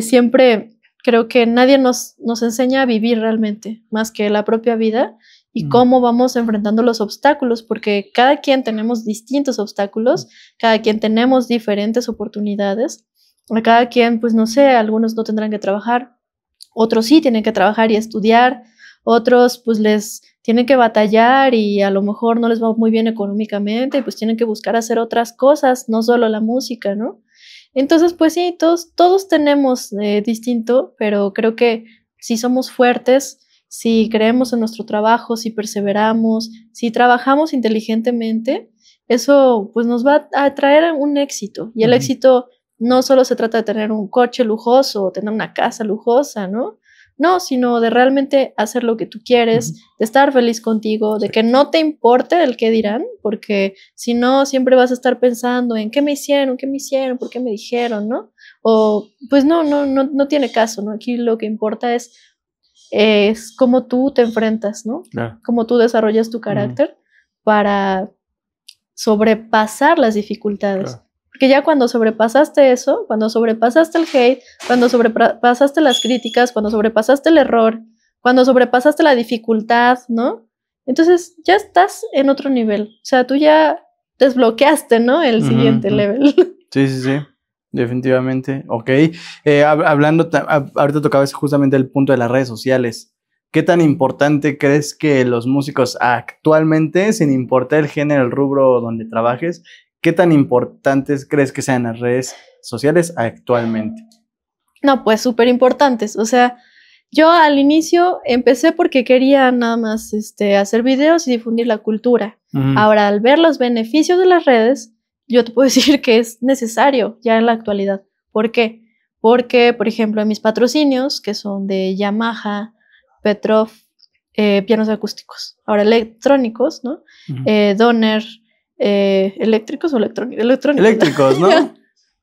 Siempre creo que nadie nos enseña a vivir realmente, más que la propia vida, y cómo vamos enfrentando los obstáculos, porque cada quien tenemos distintos obstáculos, cada quien tenemos diferentes oportunidades, a cada quien, pues no sé, algunos no tendrán que trabajar, otros sí tienen que trabajar y estudiar, otros pues les tienen que batallar y a lo mejor no les va muy bien económicamente y pues tienen que buscar hacer otras cosas, no solo la música, ¿no? Entonces, pues sí, todos tenemos distinto, pero creo que si somos fuertes, si creemos en nuestro trabajo, si perseveramos, si trabajamos inteligentemente, eso pues nos va a traer un éxito. Y el uh-huh. éxito no solo se trata de tener un coche lujoso o tener una casa lujosa, ¿no? No, sino de realmente hacer lo que tú quieres, uh-huh. de estar feliz contigo, de que no te importe el qué dirán, porque si no, siempre vas a estar pensando en qué me hicieron, por qué me dijeron, ¿no? O pues no tiene caso, ¿no? Aquí lo que importa es cómo tú te enfrentas, ¿no? Claro. Cómo tú desarrollas tu carácter para sobrepasar las dificultades. Claro. Porque ya cuando sobrepasaste eso, cuando sobrepasaste el hate, cuando sobrepasaste las críticas, cuando sobrepasaste el error, cuando sobrepasaste la dificultad, ¿no? Entonces ya estás en otro nivel. O sea, tú ya desbloqueaste, ¿no? El uh-huh. siguiente level. Sí. Definitivamente. Ok. Hablando, ahorita tocabas justamente el punto de las redes sociales. ¿Qué tan importante crees que los músicos actualmente, sin importar el género, el rubro donde trabajes, qué tan importantes crees que sean las redes sociales actualmente? No, pues súper importantes. O sea, yo al inicio empecé porque quería nada más hacer videos y difundir la cultura. Uh-huh. Ahora, al ver los beneficios de las redes, yo te puedo decir que es necesario ya en la actualidad. ¿Por qué? Porque, por ejemplo, en mis patrocinios, que son de Yamaha, Petrov, pianos acústicos, ahora electrónicos, ¿no? Uh-huh. Doner, ¿eléctricos o electrónicos? Eléctricos, ¿no?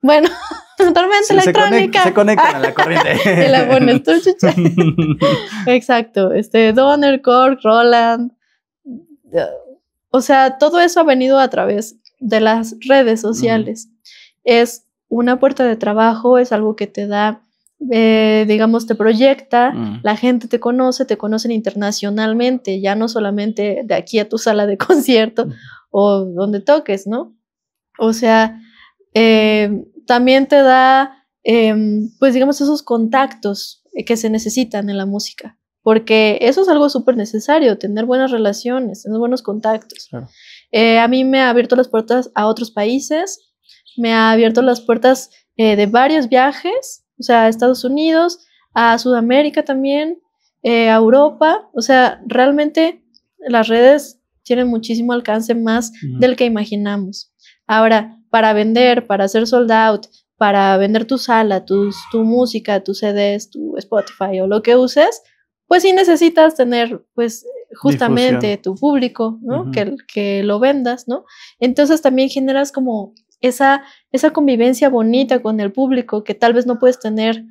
Bueno, totalmente electrónica. Se conectan a la corriente. Y la pones tú, chucha. Exacto, Doner, Korg, Roland. O sea, todo eso ha venido a través de las redes sociales. Uh-huh. Es una puerta de trabajo, es algo que te da, digamos, te proyecta, uh-huh. La gente te conocen internacionalmente, ya no solamente de aquí a tu sala de concierto uh-huh. o donde toques, ¿no? O sea, también te da, pues digamos, esos contactos que se necesitan en la música. porque eso es algo súper necesario, tener buenas relaciones, tener buenos contactos. Claro. A mí me ha abierto las puertas a otros países, me ha abierto las puertas de varios viajes, o sea, a Estados Unidos, a Sudamérica también, a Europa, o sea, realmente las redes tienen muchísimo alcance más del que imaginamos. Ahora, para vender, para hacer sold out, para vender tu sala, tu música, tus CDs, tu Spotify o lo que uses, pues sí necesitas tener, pues, justamente difusión, tu público, ¿no? Que lo vendas, ¿no? Entonces también generas como esa convivencia bonita con el público que tal vez no puedes tener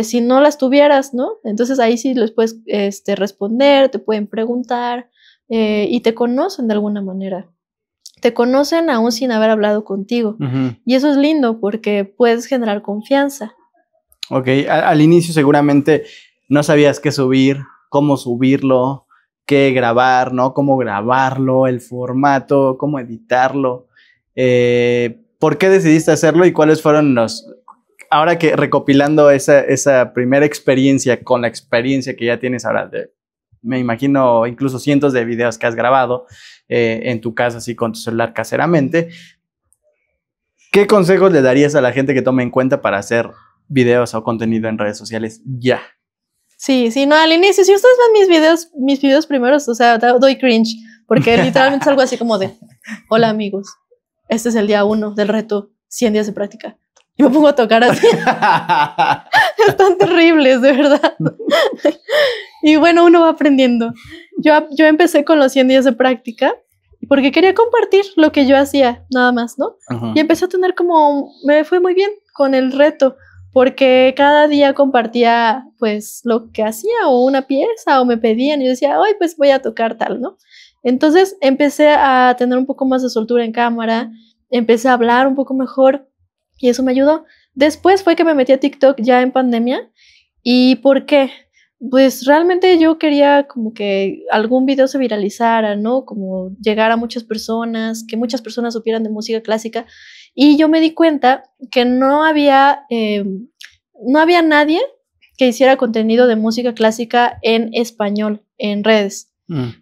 si no las tuvieras, ¿no? Entonces ahí sí les puedes responder, te pueden preguntar y te conocen de alguna manera. Te conocen aún sin haber hablado contigo. Y eso es lindo porque puedes generar confianza. Ok, al inicio seguramente no sabías qué subir, cómo subirlo, qué grabar, ¿no? Cómo grabarlo, el formato, cómo editarlo. ¿Por qué decidiste hacerlo y cuáles fueron ahora que recopilando esa primera experiencia con la experiencia que ya tienes ahora, me imagino incluso cientos de videos que has grabado en tu casa, así con tu celular caseramente, ¿qué consejos le darías a la gente que tome en cuenta para hacer videos o contenido en redes sociales ya? Sí, no, al inicio, si ustedes ven mis videos primeros, o sea, doy cringe, porque literalmente es algo así como de, hola amigos, este es el día 1 del reto 100 días de práctica. Y me pongo a tocar así. Están terribles, de verdad. Y bueno, uno va aprendiendo. Yo empecé con los 100 días de práctica porque quería compartir lo que yo hacía, nada más, ¿no? Y empecé a tener me fue muy bien con el reto, porque cada día compartía pues lo que hacía o una pieza o me pedían y yo decía, hoy pues voy a tocar tal, ¿no? Entonces empecé a tener un poco más de soltura en cámara, empecé a hablar un poco mejor y eso me ayudó. Después fue que me metí a TikTok ya en pandemia. ¿Y por qué? Pues realmente yo quería como que algún video se viralizara, ¿no? Como llegar a muchas personas, que muchas personas supieran de música clásica. Y yo me di cuenta que no había nadie que hiciera contenido de música clásica en español, en redes.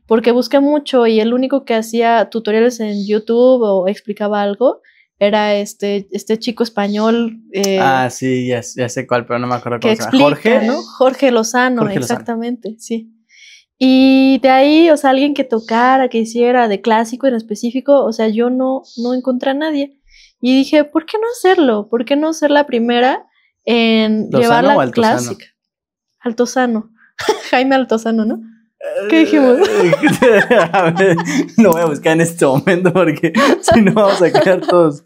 Porque busqué mucho y el único que hacía tutoriales en YouTube o explicaba algo era este chico español. Sí, ya sé cuál, pero no me acuerdo cómo se llama. Jorge, ¿no? Jorge Lozano, exactamente, Lozano. Sí. Y de ahí, o sea, alguien que tocara, que hiciera de clásico en específico, o sea, yo no encontré a nadie. Y dije, ¿por qué no hacerlo? ¿Por qué no ser la primera en llevar la clásica? Altozano. Jaime Altozano, ¿no? ¿Qué dijimos? A ver, lo voy a buscar en este momento porque si no vamos a quedar todos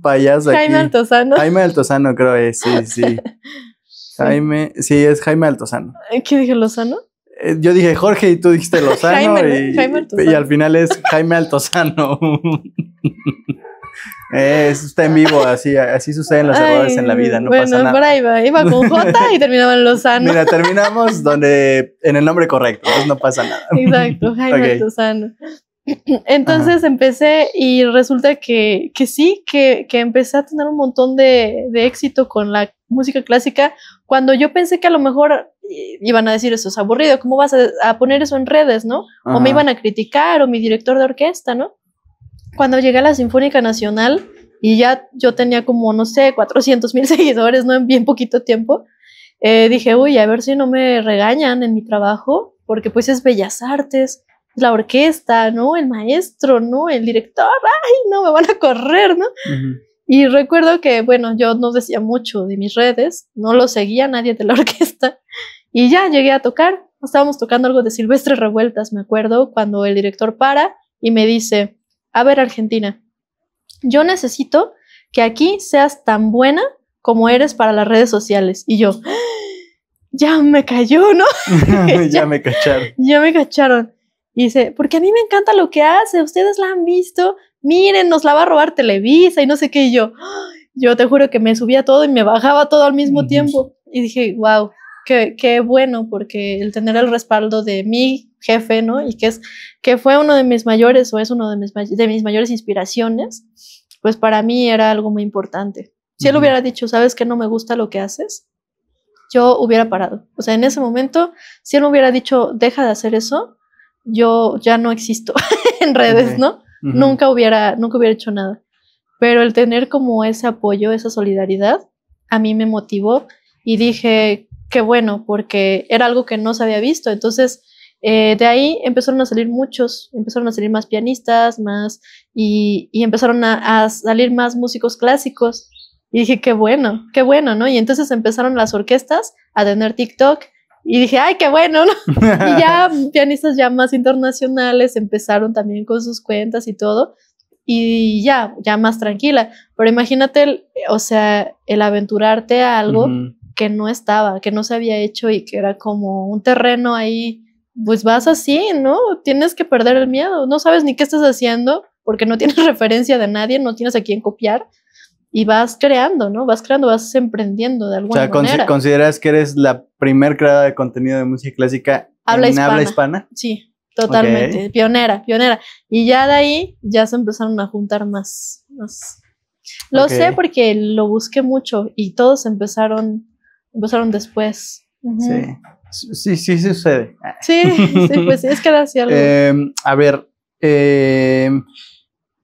payasos aquí. Jaime Altozano. Jaime Altozano creo es, sí. Jaime, sí, es Jaime Altozano. ¿Qué dije, Lozano? Yo dije Jorge y tú dijiste Lozano. Jaime Altozano. Y al final es Jaime Altozano. Eso está en vivo, así suceden los errores en la vida, no pasa nada. Bueno, por ahí iba con J y terminaba en Lozano. Mira, terminamos en el nombre correcto, entonces no pasa nada. Exacto, Jaime Altozano. Entonces empecé y resulta que sí, que empecé a tener un montón de éxito con la música clásica, cuando yo pensé que a lo mejor iban a decir eso es aburrido, ¿cómo vas a poner eso en redes, no? O me iban a criticar, o mi director de orquesta, ¿no? Cuando llegué a la Sinfónica Nacional y ya yo tenía como, no sé, 400,000 seguidores, ¿no? En bien poquito tiempo, dije, uy, a ver si no me regañan en mi trabajo, porque pues es Bellas Artes, la orquesta, ¿no? El maestro, ¿no? El director, ¡ay, no! Me van a correr, ¿no? Y recuerdo que, bueno, yo no decía mucho de mis redes, no lo seguía nadie de la orquesta, y ya llegué a tocar, estábamos tocando algo de Silvestre Revueltas, me acuerdo, cuando el director para y me dice, a ver, Argentina, yo necesito que aquí seas tan buena como eres para las redes sociales. Y yo, ya me cayó, ¿no? Ya me cacharon. Ya me cacharon. Y dice, porque a mí me encanta lo que hace, ustedes la han visto, miren, nos la va a robar Televisa y no sé qué. Y yo te juro que me subía todo y me bajaba todo al mismo tiempo. Y dije, wow, qué bueno, porque el tener el respaldo de mi jefe, ¿no? Y que fue uno de mis mayores, o es uno de mis mayores inspiraciones, pues para mí era algo muy importante. Si él hubiera dicho, ¿sabes qué? No me gusta lo que haces, yo hubiera parado. O sea, en ese momento, si él me hubiera dicho, deja de hacer eso, yo ya no existo en redes, ¿no? Nunca hubiera hecho nada. Pero el tener como ese apoyo, esa solidaridad, a mí me motivó y dije, qué bueno, porque era algo que no se había visto. Entonces, de ahí empezaron a salir más pianistas, y empezaron a salir más músicos clásicos. Y dije, qué bueno, ¿no? Y entonces empezaron las orquestas a tener TikTok. Y dije, ay, qué bueno, ¿no? Y ya pianistas ya más internacionales empezaron también con sus cuentas y todo. Y ya más tranquila. Pero imagínate, o sea, el aventurarte a algo que no estaba, que no se había hecho y que era como un terreno ahí, pues vas así, ¿no? Tienes que perder el miedo. No sabes ni qué estás haciendo porque no tienes referencia de nadie, no tienes a quién copiar. Y vas creando, ¿no? Vas emprendiendo de alguna manera. O sea, ¿consideras que eres la primer creadora de contenido de música clásica habla hispana? Sí, totalmente. Okay. Pionera. Y ya de ahí ya se empezaron a juntar más. Lo sé porque lo busqué mucho y todos empezaron después. Sí sucede. Sí, pues sí, es que era así algo. A ver,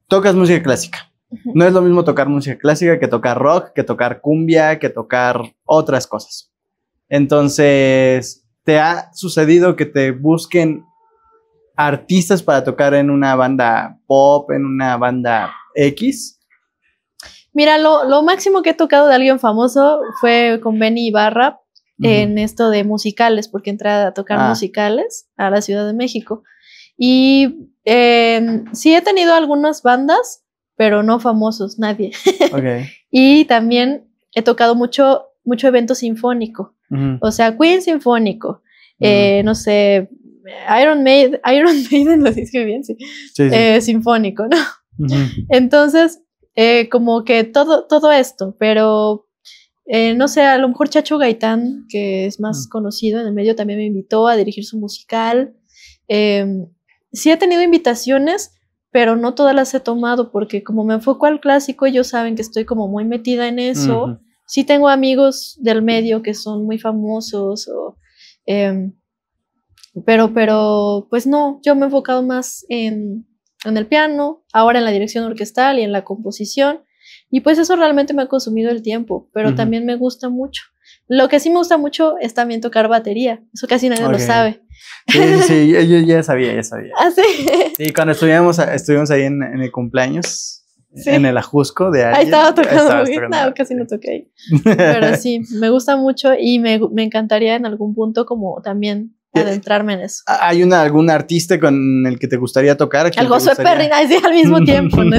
tocas música clásica. No es lo mismo tocar música clásica que tocar rock, que tocar cumbia, que tocar otras cosas. Entonces, ¿te ha sucedido que te busquen artistas para tocar en una banda pop, en una banda X? Mira, lo máximo que he tocado de alguien famoso fue con Benny Ibarra en esto de musicales, porque entré a tocar musicales a la Ciudad de México. Y sí he tenido algunas bandas, pero no famosos, nadie. Okay. Y también he tocado mucho evento sinfónico, o sea, Queen sinfónico, no sé, Iron Maiden, lo dije bien, sí. Sinfónico, ¿no? Entonces, como que todo esto, pero no sé, a lo mejor Chacho Gaitán, que es más conocido en el medio, también me invitó a dirigir su musical. Sí he tenido invitaciones, pero no todas las he tomado porque como me enfoco al clásico, ellos saben que estoy como muy metida en eso. Sí tengo amigos del medio que son muy famosos, pero pues no, yo me he enfocado más en el piano, ahora en la dirección orquestal y en la composición, y pues eso realmente me ha consumido el tiempo, pero también me gusta mucho. Lo que sí me gusta mucho es también tocar batería, eso casi nadie lo sabe. Sí, yo ya sabía. ¿Ah, sí? Sí, cuando estuvimos ahí en el cumpleaños, en el Ajusco de alguien. Ahí estaba tocando, no, casi no toqué ahí. Pero sí, me gusta mucho y me encantaría en algún punto como también adentrarme en eso. ¿Hay algún artista con el que te gustaría tocar? El Josué Perry, sí, al mismo tiempo, ¿no?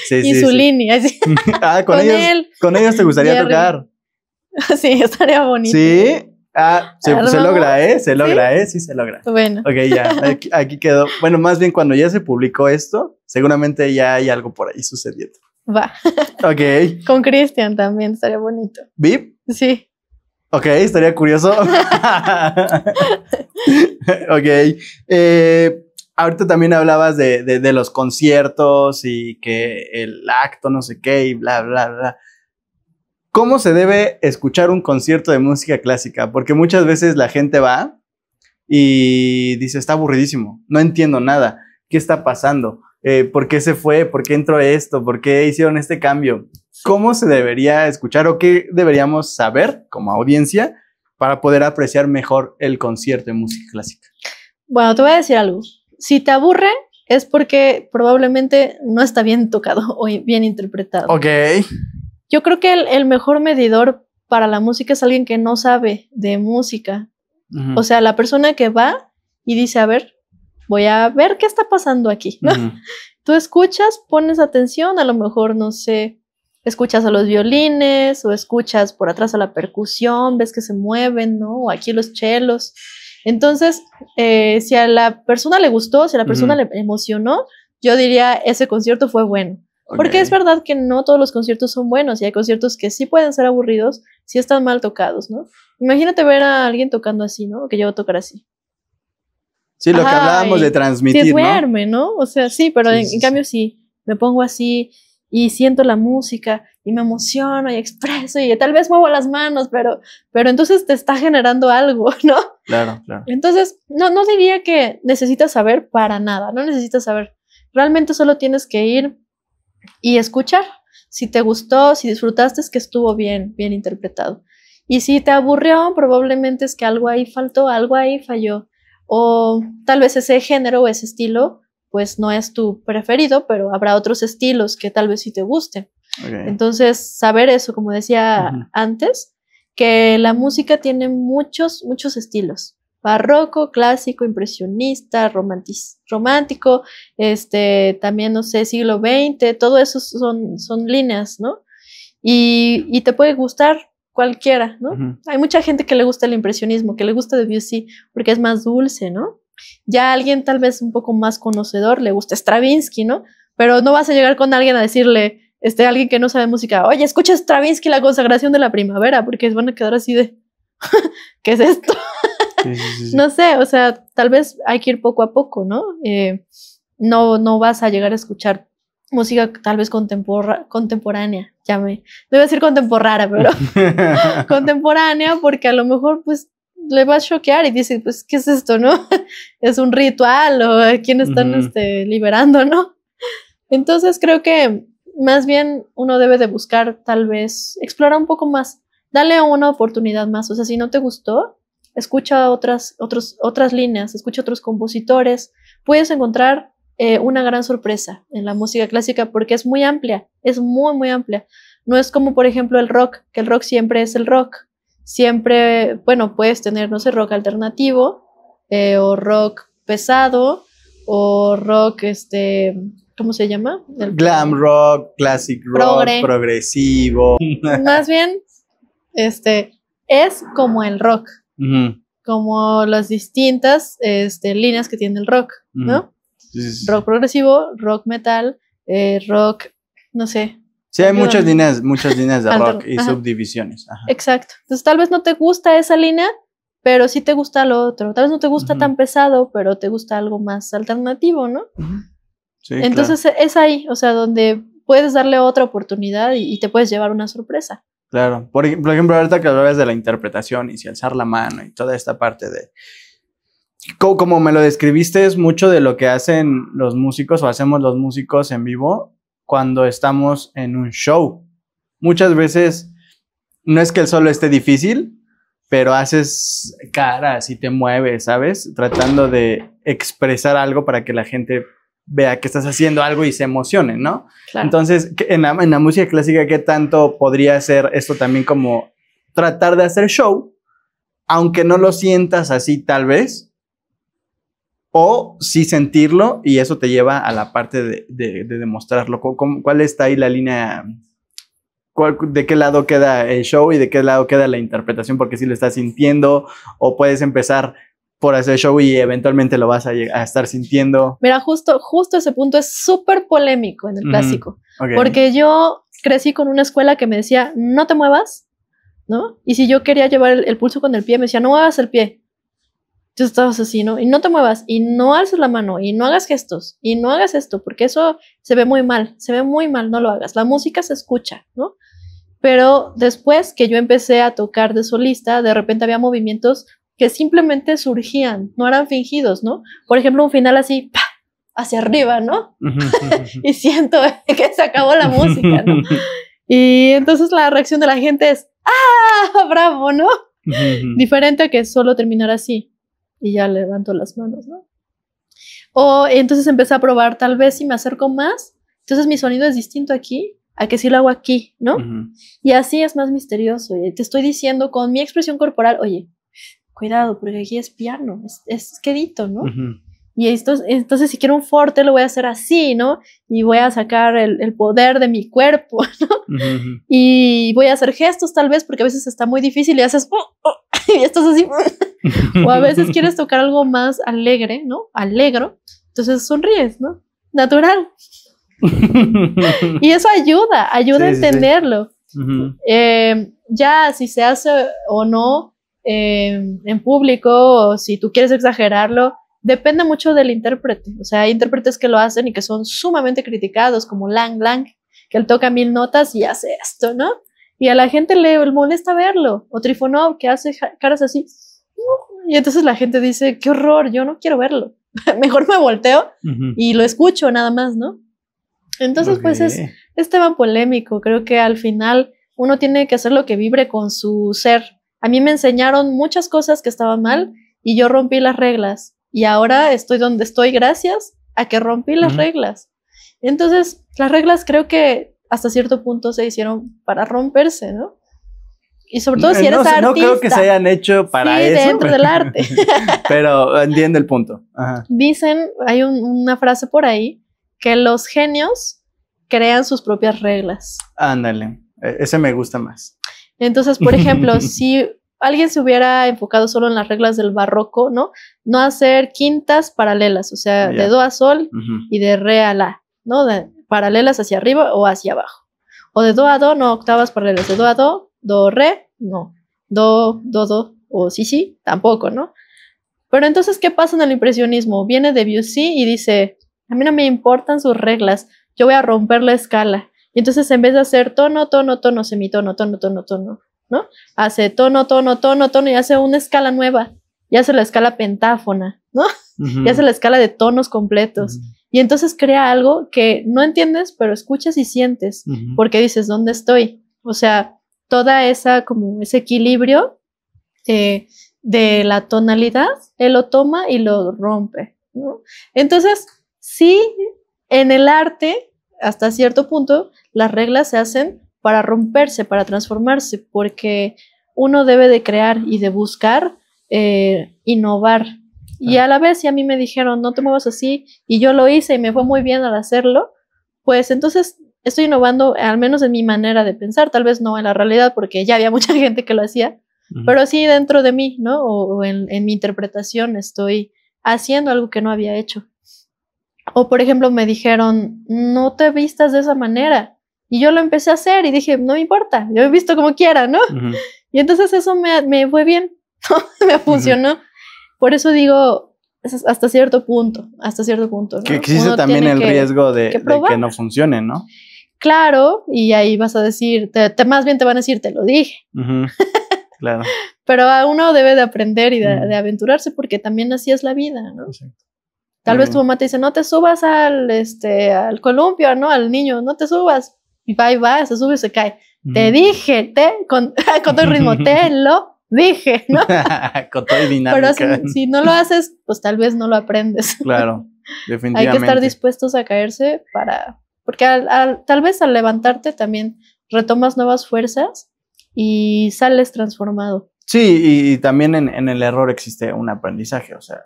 Y su línea, sí. Con ellos te gustaría tocar. Sí, estaría bonito. Sí. Se logra, ¿eh? Se logra. Bueno. Ok, ya, aquí quedó. Bueno, más bien cuando ya se publicó esto, seguramente ya hay algo por ahí sucediendo. Va. Ok. Con Cristian también, estaría bonito. ¿VIP? Sí. Ok, estaría curioso. Ok. Ahorita también hablabas de los conciertos y que el acto no sé qué y bla, bla, bla. ¿Cómo se debe escuchar un concierto de música clásica? Porque muchas veces la gente va y dice, está aburridísimo, no entiendo nada, ¿qué está pasando? ¿Por qué se fue? ¿Por qué entró esto? ¿Por qué hicieron este cambio? ¿Cómo se debería escuchar o qué deberíamos saber como audiencia para poder apreciar mejor el concierto de música clásica? Bueno, te voy a decir algo. Si te aburre, es porque probablemente no está bien tocado o bien interpretado. Ok. Yo creo que el mejor medidor para la música es alguien que no sabe de música. O sea, la persona que va y dice, a ver, voy a ver qué está pasando aquí, ¿no? Tú escuchas, pones atención, a lo mejor, no sé, escuchas a los violines o escuchas por atrás a la percusión, ves que se mueven, ¿no? O aquí los chelos. Entonces, si a la persona le gustó, si a la persona le emocionó, yo diría, ese concierto fue bueno. Okay. Porque es verdad que no todos los conciertos son buenos y hay conciertos que sí pueden ser aburridos si están mal tocados, ¿no? Imagínate ver a alguien tocando así, ¿no? Que yo voy a tocar así. Sí, lo que hablábamos de transmitir, ¿no? Se duerme, ¿no? O sea, sí, pero en cambio sí, me pongo así y siento la música y me emociono y expreso y tal vez muevo las manos, pero entonces te está generando algo, ¿no? Claro. Entonces, no diría que necesitas saber para nada, no necesitas saber. Realmente solo tienes que ir y escuchar. Si te gustó, si disfrutaste, es que estuvo bien interpretado. Y si te aburrió, probablemente es que algo ahí faltó, algo ahí falló. O tal vez ese género o ese estilo, pues no es tu preferido, pero habrá otros estilos que tal vez sí te gusten. Okay. Entonces, saber eso, como decía antes, que la música tiene muchos estilos. Barroco, clásico, impresionista, romántico, también, no sé, siglo XX, todo eso son líneas, ¿no? Y te puede gustar cualquiera, ¿no? Hay mucha gente que le gusta el impresionismo, que le gusta Debussy, porque es más dulce, ¿no? Ya alguien tal vez un poco más conocedor le gusta Stravinsky, ¿no? Pero no vas a llegar con alguien a decirle, alguien que no sabe música, oye, escucha Stravinsky, La consagración de la primavera, porque van a quedar así de, ¿qué es esto? Sí. No sé, o sea, tal vez hay que ir poco a poco, ¿no? No vas a llegar a escuchar música tal vez contemporánea, no iba a decir contemporánea, pero contemporánea, porque a lo mejor pues le va a choquear y dice, pues, ¿qué es esto, no? ¿Es un ritual o a quién están liberando, no? Entonces creo que más bien uno debe de buscar tal vez, explorar un poco más, dale una oportunidad más, o sea, si no te gustó, escucha otras líneas, escucha otros compositores, puedes encontrar una gran sorpresa en la música clásica porque es muy amplia, es muy amplia. No es como, por ejemplo, el rock, que el rock siempre es el rock. Siempre, bueno, puedes tener, no sé, rock alternativo, o rock pesado, o rock, ¿cómo se llama? Glam rock, classic rock, progresivo. Más bien, es como el rock, como las distintas líneas que tiene el rock, ¿no? Sí. Rock progresivo, rock metal, rock, no sé. Sí, hay muchas líneas de rock y subdivisiones. Ajá. Exacto. Entonces tal vez no te gusta esa línea, pero sí te gusta lo otro. Tal vez no te gusta tan pesado, pero te gusta algo más alternativo, ¿no? Sí, entonces claro. Es ahí, o sea, donde puedes darle otra oportunidad y te puedes llevar una sorpresa. Claro. Por ejemplo, ahorita que hablabas de la interpretación y si alzar la mano y toda esta parte de... Como me lo describiste, es mucho de lo que hacen los músicos o hacemos los músicos en vivo cuando estamos en un show. Muchas veces no es que el solo esté difícil, pero haces caras y te mueves, ¿sabes? Tratando de expresar algo para que la gente vea que estás haciendo algo y se emocione, ¿no? Claro. Entonces, en la música clásica, ¿qué tanto podría ser esto también como tratar de hacer show, aunque no lo sientas así tal vez? O sí sentirlo y eso te lleva a la parte de demostrarlo. ¿Cuál está ahí la línea? ¿De qué lado queda el show y de qué lado queda la interpretación? Porque si lo estás sintiendo o puedes empezar por hacer show y eventualmente lo vas a estar sintiendo. Mira, justo ese punto es súper polémico en el clásico. Okay. Porque yo crecí con una escuela que me decía, no te muevas, ¿no? Y si yo quería llevar el pulso con el pie, me decía, no muevas el pie. Tú estabas así, ¿no? Y no te muevas, y no alces la mano, y no hagas gestos, y no hagas esto, porque eso se ve muy mal, no lo hagas. La música se escucha, ¿no? Pero después que yo empecé a tocar de solista, de repente había movimientos que simplemente surgían, no eran fingidos, ¿no? Por ejemplo, un final así, ¡pah!, hacia arriba, ¿no? Y siento que se acabó la música, ¿no? Y entonces la reacción de la gente es, ¡ah, bravo!, ¿no? Diferente a que solo terminar así. Y ya levanto las manos, ¿no? O entonces empecé a probar, tal vez si me acerco más, entonces mi sonido es distinto aquí, a que si lo hago aquí, ¿no? Y así es más misterioso. Y te estoy diciendo con mi expresión corporal, oye, cuidado, porque aquí es piano, es quedito, ¿no? Y entonces si quiero un forte lo voy a hacer así, ¿no? Y voy a sacar el poder de mi cuerpo, ¿no? Y voy a hacer gestos tal vez, porque a veces está muy difícil y haces, y estás así. O a veces quieres tocar algo más alegre, ¿no? Alegro. Entonces sonríes, ¿no? Natural. Y eso ayuda a entenderlo. Sí. Ya si se hace o no en público, o si tú quieres exagerarlo, depende mucho del intérprete. O sea, hay intérpretes que lo hacen y que son sumamente criticados, como Lang Lang, que él toca 1000 notas y hace esto, ¿no? Y a la gente le molesta verlo. O Trifonov, que hace caras así. Y entonces la gente dice, qué horror, yo no quiero verlo. Mejor me volteo y lo escucho nada más, ¿no? Entonces, pues es tema polémico. Creo que al final uno tiene que hacer lo que vibre con su ser. A mí me enseñaron muchas cosas que estaban mal y yo rompí las reglas. Y ahora estoy donde estoy gracias a que rompí las reglas. Entonces, las reglas creo que hasta cierto punto se hicieron para romperse, ¿no? Y sobre todo si eres artista. No creo que se hayan hecho para eso. Dentro del arte. Pero entiendo el punto. Ajá. Dicen, hay una frase por ahí, que los genios crean sus propias reglas. Ándale, ese me gusta más. Entonces, por ejemplo, si alguien se hubiera enfocado solo en las reglas del barroco, ¿no? No hacer quintas paralelas, o sea, de do a sol y de re a la, ¿no? De paralelas hacia arriba o hacia abajo. O de do a do, no octavas paralelas. De do, re, no. Do, o sí, tampoco, ¿no? Pero entonces, ¿qué pasa en el impresionismo? Viene Debussy y dice, a mí no me importan sus reglas, yo voy a romper la escala. Y entonces, en vez de hacer tono, semitono, tono, ¿no? Hace tono, y hace una escala nueva. Y hace la escala pentáfona, ¿no? Y hace la escala de tonos completos. Y entonces crea algo que no entiendes, pero escuchas y sientes. Porque dices, ¿dónde estoy? O sea, toda esa, como ese equilibrio de la tonalidad, él lo toma y lo rompe, ¿no? Entonces, sí, en el arte, hasta cierto punto, las reglas se hacen para romperse, para transformarse, porque uno debe de crear y de buscar innovar. Y a la vez, si a mí me dijeron, no te muevas así, y yo lo hice y me fue muy bien al hacerlo, pues entonces estoy innovando, al menos en mi manera de pensar, tal vez no en la realidad, porque ya había mucha gente que lo hacía, pero sí dentro de mí, ¿no? O en mi interpretación estoy haciendo algo que no había hecho. O, por ejemplo, me dijeron, no te vistas de esa manera. Y yo lo empecé a hacer y dije, no me importa, yo he visto como quiera, ¿no? Y entonces eso me fue bien, me funcionó. Por eso digo, hasta cierto punto, ¿no? Que existe también el riesgo de que no funcione, ¿no? Claro, y ahí vas a decir, más bien te van a decir, te lo dije. Claro. Pero a uno debe de aprender y de aventurarse, porque también así es la vida, ¿no? Exacto. Tal vez tu mamá te dice, no te subas al columpio, ¿no? Al niño, no te subas. Y va, se sube y se cae. Te dije, con todo el ritmo, te lo dije, ¿no? Con todo y dinámica. Pero si no lo haces, pues tal vez no lo aprendes. Claro, definitivamente. Hay que estar dispuestos a caerse porque tal vez al levantarte también retomas nuevas fuerzas y sales transformado. Sí, y también en el error existe un aprendizaje, o sea,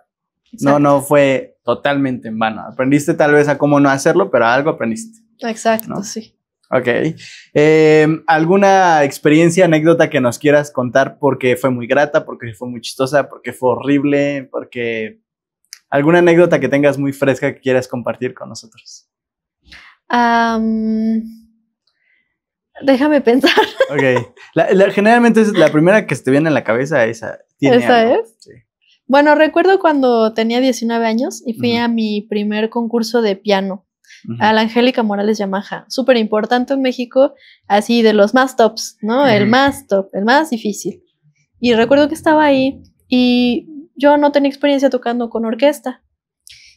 no fue totalmente en vano. Aprendiste tal vez a cómo no hacerlo, pero algo aprendiste. Exacto, ¿no? Sí. Ok. ¿Alguna experiencia, anécdota que nos quieras contar porque fue muy grata, porque fue muy chistosa, porque fue horrible, porque alguna anécdota que tengas muy fresca que quieras compartir con nosotros? Déjame pensar. Ok. Generalmente es la primera que se te viene a la cabeza, esa. ¿Esa algo? es? Sí. Bueno, recuerdo cuando tenía 19 años y fui a mi primer concurso de piano. A la Angélica Morales Yamaha, súper importante en México, así de los más tops, ¿no? El más top, el más difícil. Y recuerdo que estaba ahí y yo no tenía experiencia tocando con orquesta.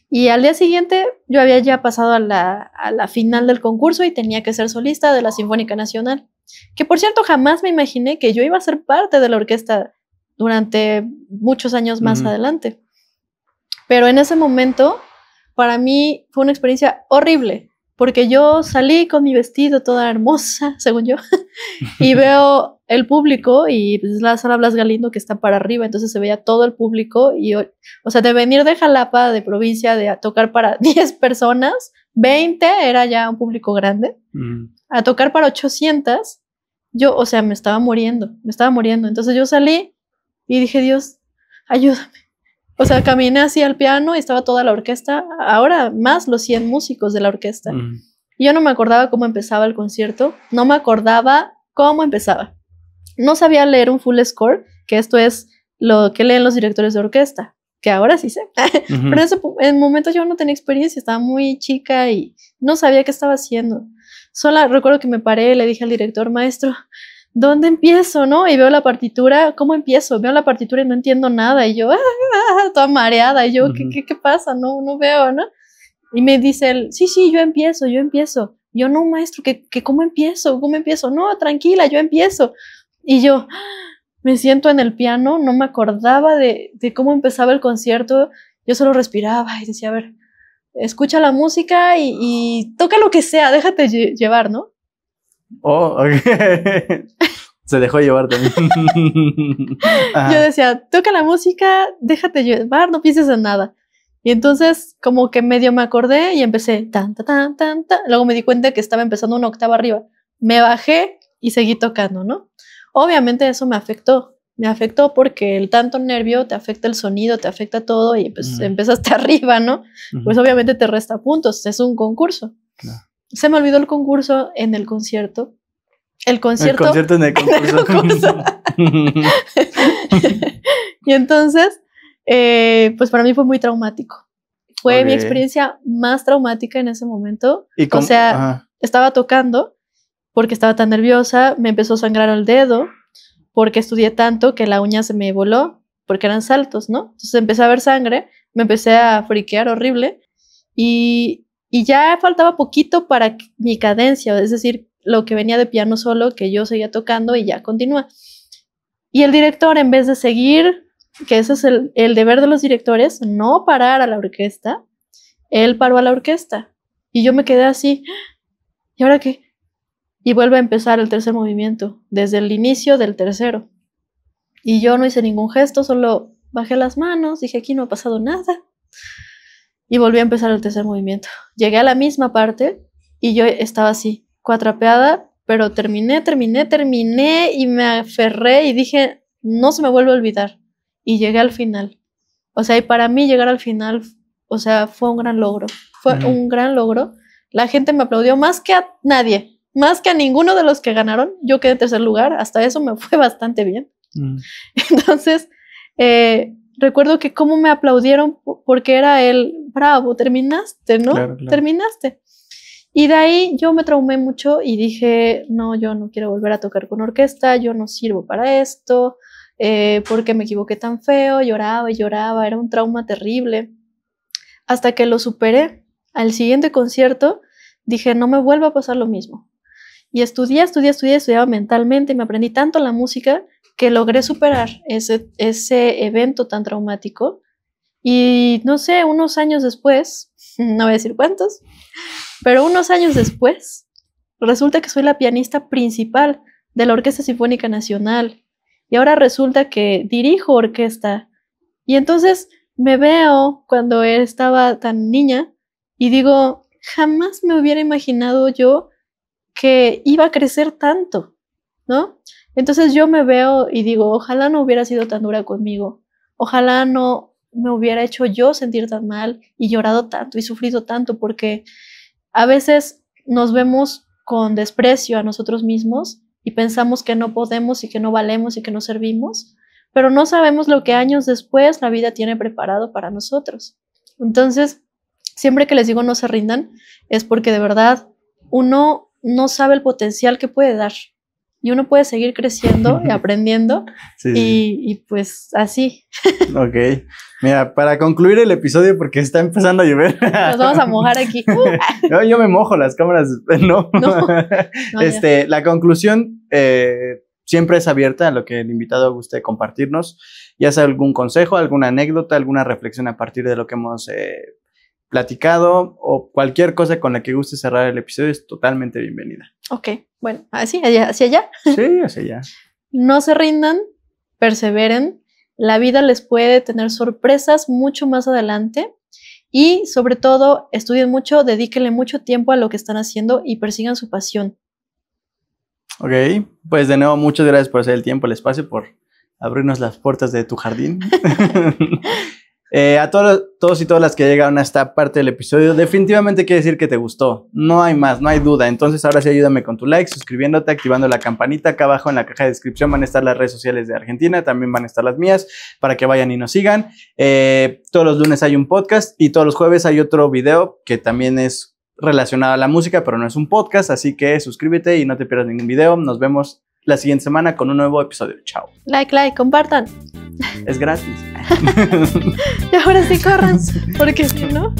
Y al día siguiente yo había ya pasado a la final del concurso y tenía que ser solista de la Sinfónica Nacional. Que por cierto, jamás me imaginé que yo iba a ser parte de la orquesta durante muchos años más adelante. Pero en ese momento, para mí fue una experiencia horrible, porque yo salí con mi vestido toda hermosa, según yo, y veo el público, y pues, es la sala Blas Galindo que está para arriba, entonces se veía todo el público, y o sea, de venir de Jalapa, de provincia, de a tocar para 10 personas, 20 era ya un público grande, a tocar para 800, yo, o sea, me estaba muriendo, entonces yo salí y dije, Dios, ayúdame. O sea, caminé así al piano y estaba toda la orquesta, ahora más los 100 músicos de la orquesta. Y yo no me acordaba cómo empezaba el concierto, no me acordaba cómo empezaba. No sabía leer un full score, que esto es lo que leen los directores de orquesta, que ahora sí sé. Pero en ese momento yo no tenía experiencia, estaba muy chica y no sabía qué estaba haciendo. Sola, recuerdo que me paré, le dije al director, maestro, ¿dónde empiezo, no? Y veo la partitura, ¿cómo empiezo? Veo la partitura y no entiendo nada, y yo, toda mareada, y yo, ¿qué pasa? No veo, ¿no? Y me dice él, sí, yo empiezo. Yo, no, maestro, ¿que cómo empiezo? No, tranquila, yo empiezo. Y yo me siento en el piano, no me acordaba de cómo empezaba el concierto, yo solo respiraba y decía, a ver, escucha la música y toca lo que sea, déjate llevar, ¿no? Oh, ok. Se dejó llevar también. Yo decía, toca la música, déjate llevar, no pienses en nada. Y entonces como que medio me acordé y empecé tan. Luego me di cuenta que estaba empezando una octava arriba. Me bajé y seguí tocando, ¿no? Obviamente eso me afectó. Me afectó porque el tanto nervio te afecta el sonido, te afecta todo y pues empezaste arriba, ¿no? Pues obviamente te resta puntos, es un concurso. Se me olvidó el concurso en el concierto. El concierto en el concurso. Y entonces, pues para mí fue muy traumático. Fue mi experiencia más traumática en ese momento. O sea, estaba tocando porque estaba tan nerviosa, me empezó a sangrar el dedo, porque estudié tanto que la uña se me voló, porque eran saltos, ¿no? Entonces empecé a ver sangre, me empecé a friquear horrible y ya faltaba poquito para mi cadencia, es decir, lo que venía de piano solo, que yo seguía tocando y ya continúa. Y el director, en vez de seguir, que ese es el deber de los directores, no parar a la orquesta, él paró a la orquesta. Y yo me quedé así, ¿y ahora qué? Y vuelve a empezar el tercer movimiento, desde el inicio del tercero. Y yo no hice ningún gesto, solo bajé las manos, dije, aquí no ha pasado nada. Y volví a empezar el tercer movimiento. Llegué a la misma parte y yo estaba así, cuatrapeada, pero terminé y me aferré y dije, no se me vuelve a olvidar. Y llegué al final. O sea, y para mí llegar al final, o sea, fue un gran logro. Fue un gran logro. La gente me aplaudió más que a nadie. Más que a ninguno de los que ganaron, yo quedé en tercer lugar, hasta eso me fue bastante bien. Entonces, recuerdo que cómo me aplaudieron porque era el, bravo, terminaste, ¿no? Claro. Terminaste. Y de ahí yo me traumé mucho y dije, no, yo no quiero volver a tocar con orquesta, yo no sirvo para esto, porque me equivoqué tan feo, lloraba, era un trauma terrible. Hasta que lo superé, al siguiente concierto dije, no me vuelva a pasar lo mismo. Y estudiaba mentalmente y me aprendí tanto la música que logré superar ese evento tan traumático. Y no sé, unos años después, no voy a decir cuántos, pero unos años después, resulta que soy la pianista principal de la Orquesta Sinfónica Nacional. Y ahora resulta que dirijo orquesta. Y entonces me veo cuando estaba tan niña y digo, jamás me hubiera imaginado yo que iba a crecer tanto, ¿no? Entonces yo me veo y digo, ojalá no hubiera sido tan dura conmigo, ojalá no me hubiera hecho yo sentir tan mal y llorado tanto y sufrido tanto, porque a veces nos vemos con desprecio a nosotros mismos y pensamos que no podemos y que no valemos y que no servimos, pero no sabemos lo que años después la vida tiene preparado para nosotros. Entonces, siempre que les digo no se rindan, es porque de verdad uno no sabe el potencial que puede dar y uno puede seguir creciendo y aprendiendo y pues así. Ok, mira, para concluir el episodio porque está empezando a llover. Nos vamos a mojar aquí. No, yo me mojo, las cámaras no. La conclusión siempre es abierta a lo que el invitado guste compartirnos, ya sea algún consejo, alguna anécdota, alguna reflexión a partir de lo que hemos platicado o cualquier cosa con la que guste cerrar el episodio es totalmente bienvenida. Ok, bueno, hacia allá. Sí, hacia allá. No se rindan, perseveren, la vida les puede tener sorpresas mucho más adelante y sobre todo estudien mucho, dedíquenle mucho tiempo a lo que están haciendo y persigan su pasión. Ok, pues de nuevo muchas gracias por hacer el tiempo, el espacio, por abrirnos las puertas de tu jardín. A todos y todas las que llegaron a esta parte del episodio, definitivamente quiere decir que te gustó. No hay más, no hay duda. Entonces ahora sí ayúdame con tu like, suscribiéndote, activando la campanita. Acá abajo en la caja de descripción van a estar las redes sociales de Argentina, también van a estar las mías para que vayan y nos sigan. Todos los lunes hay un podcast y todos los jueves hay otro video que también es relacionado a la música, pero no es un podcast, así que suscríbete y no te pierdas ningún video. Nos vemos la siguiente semana con un nuevo episodio. Chao. Like, compartan. Es gratis. Y ahora sí corran, porque si no...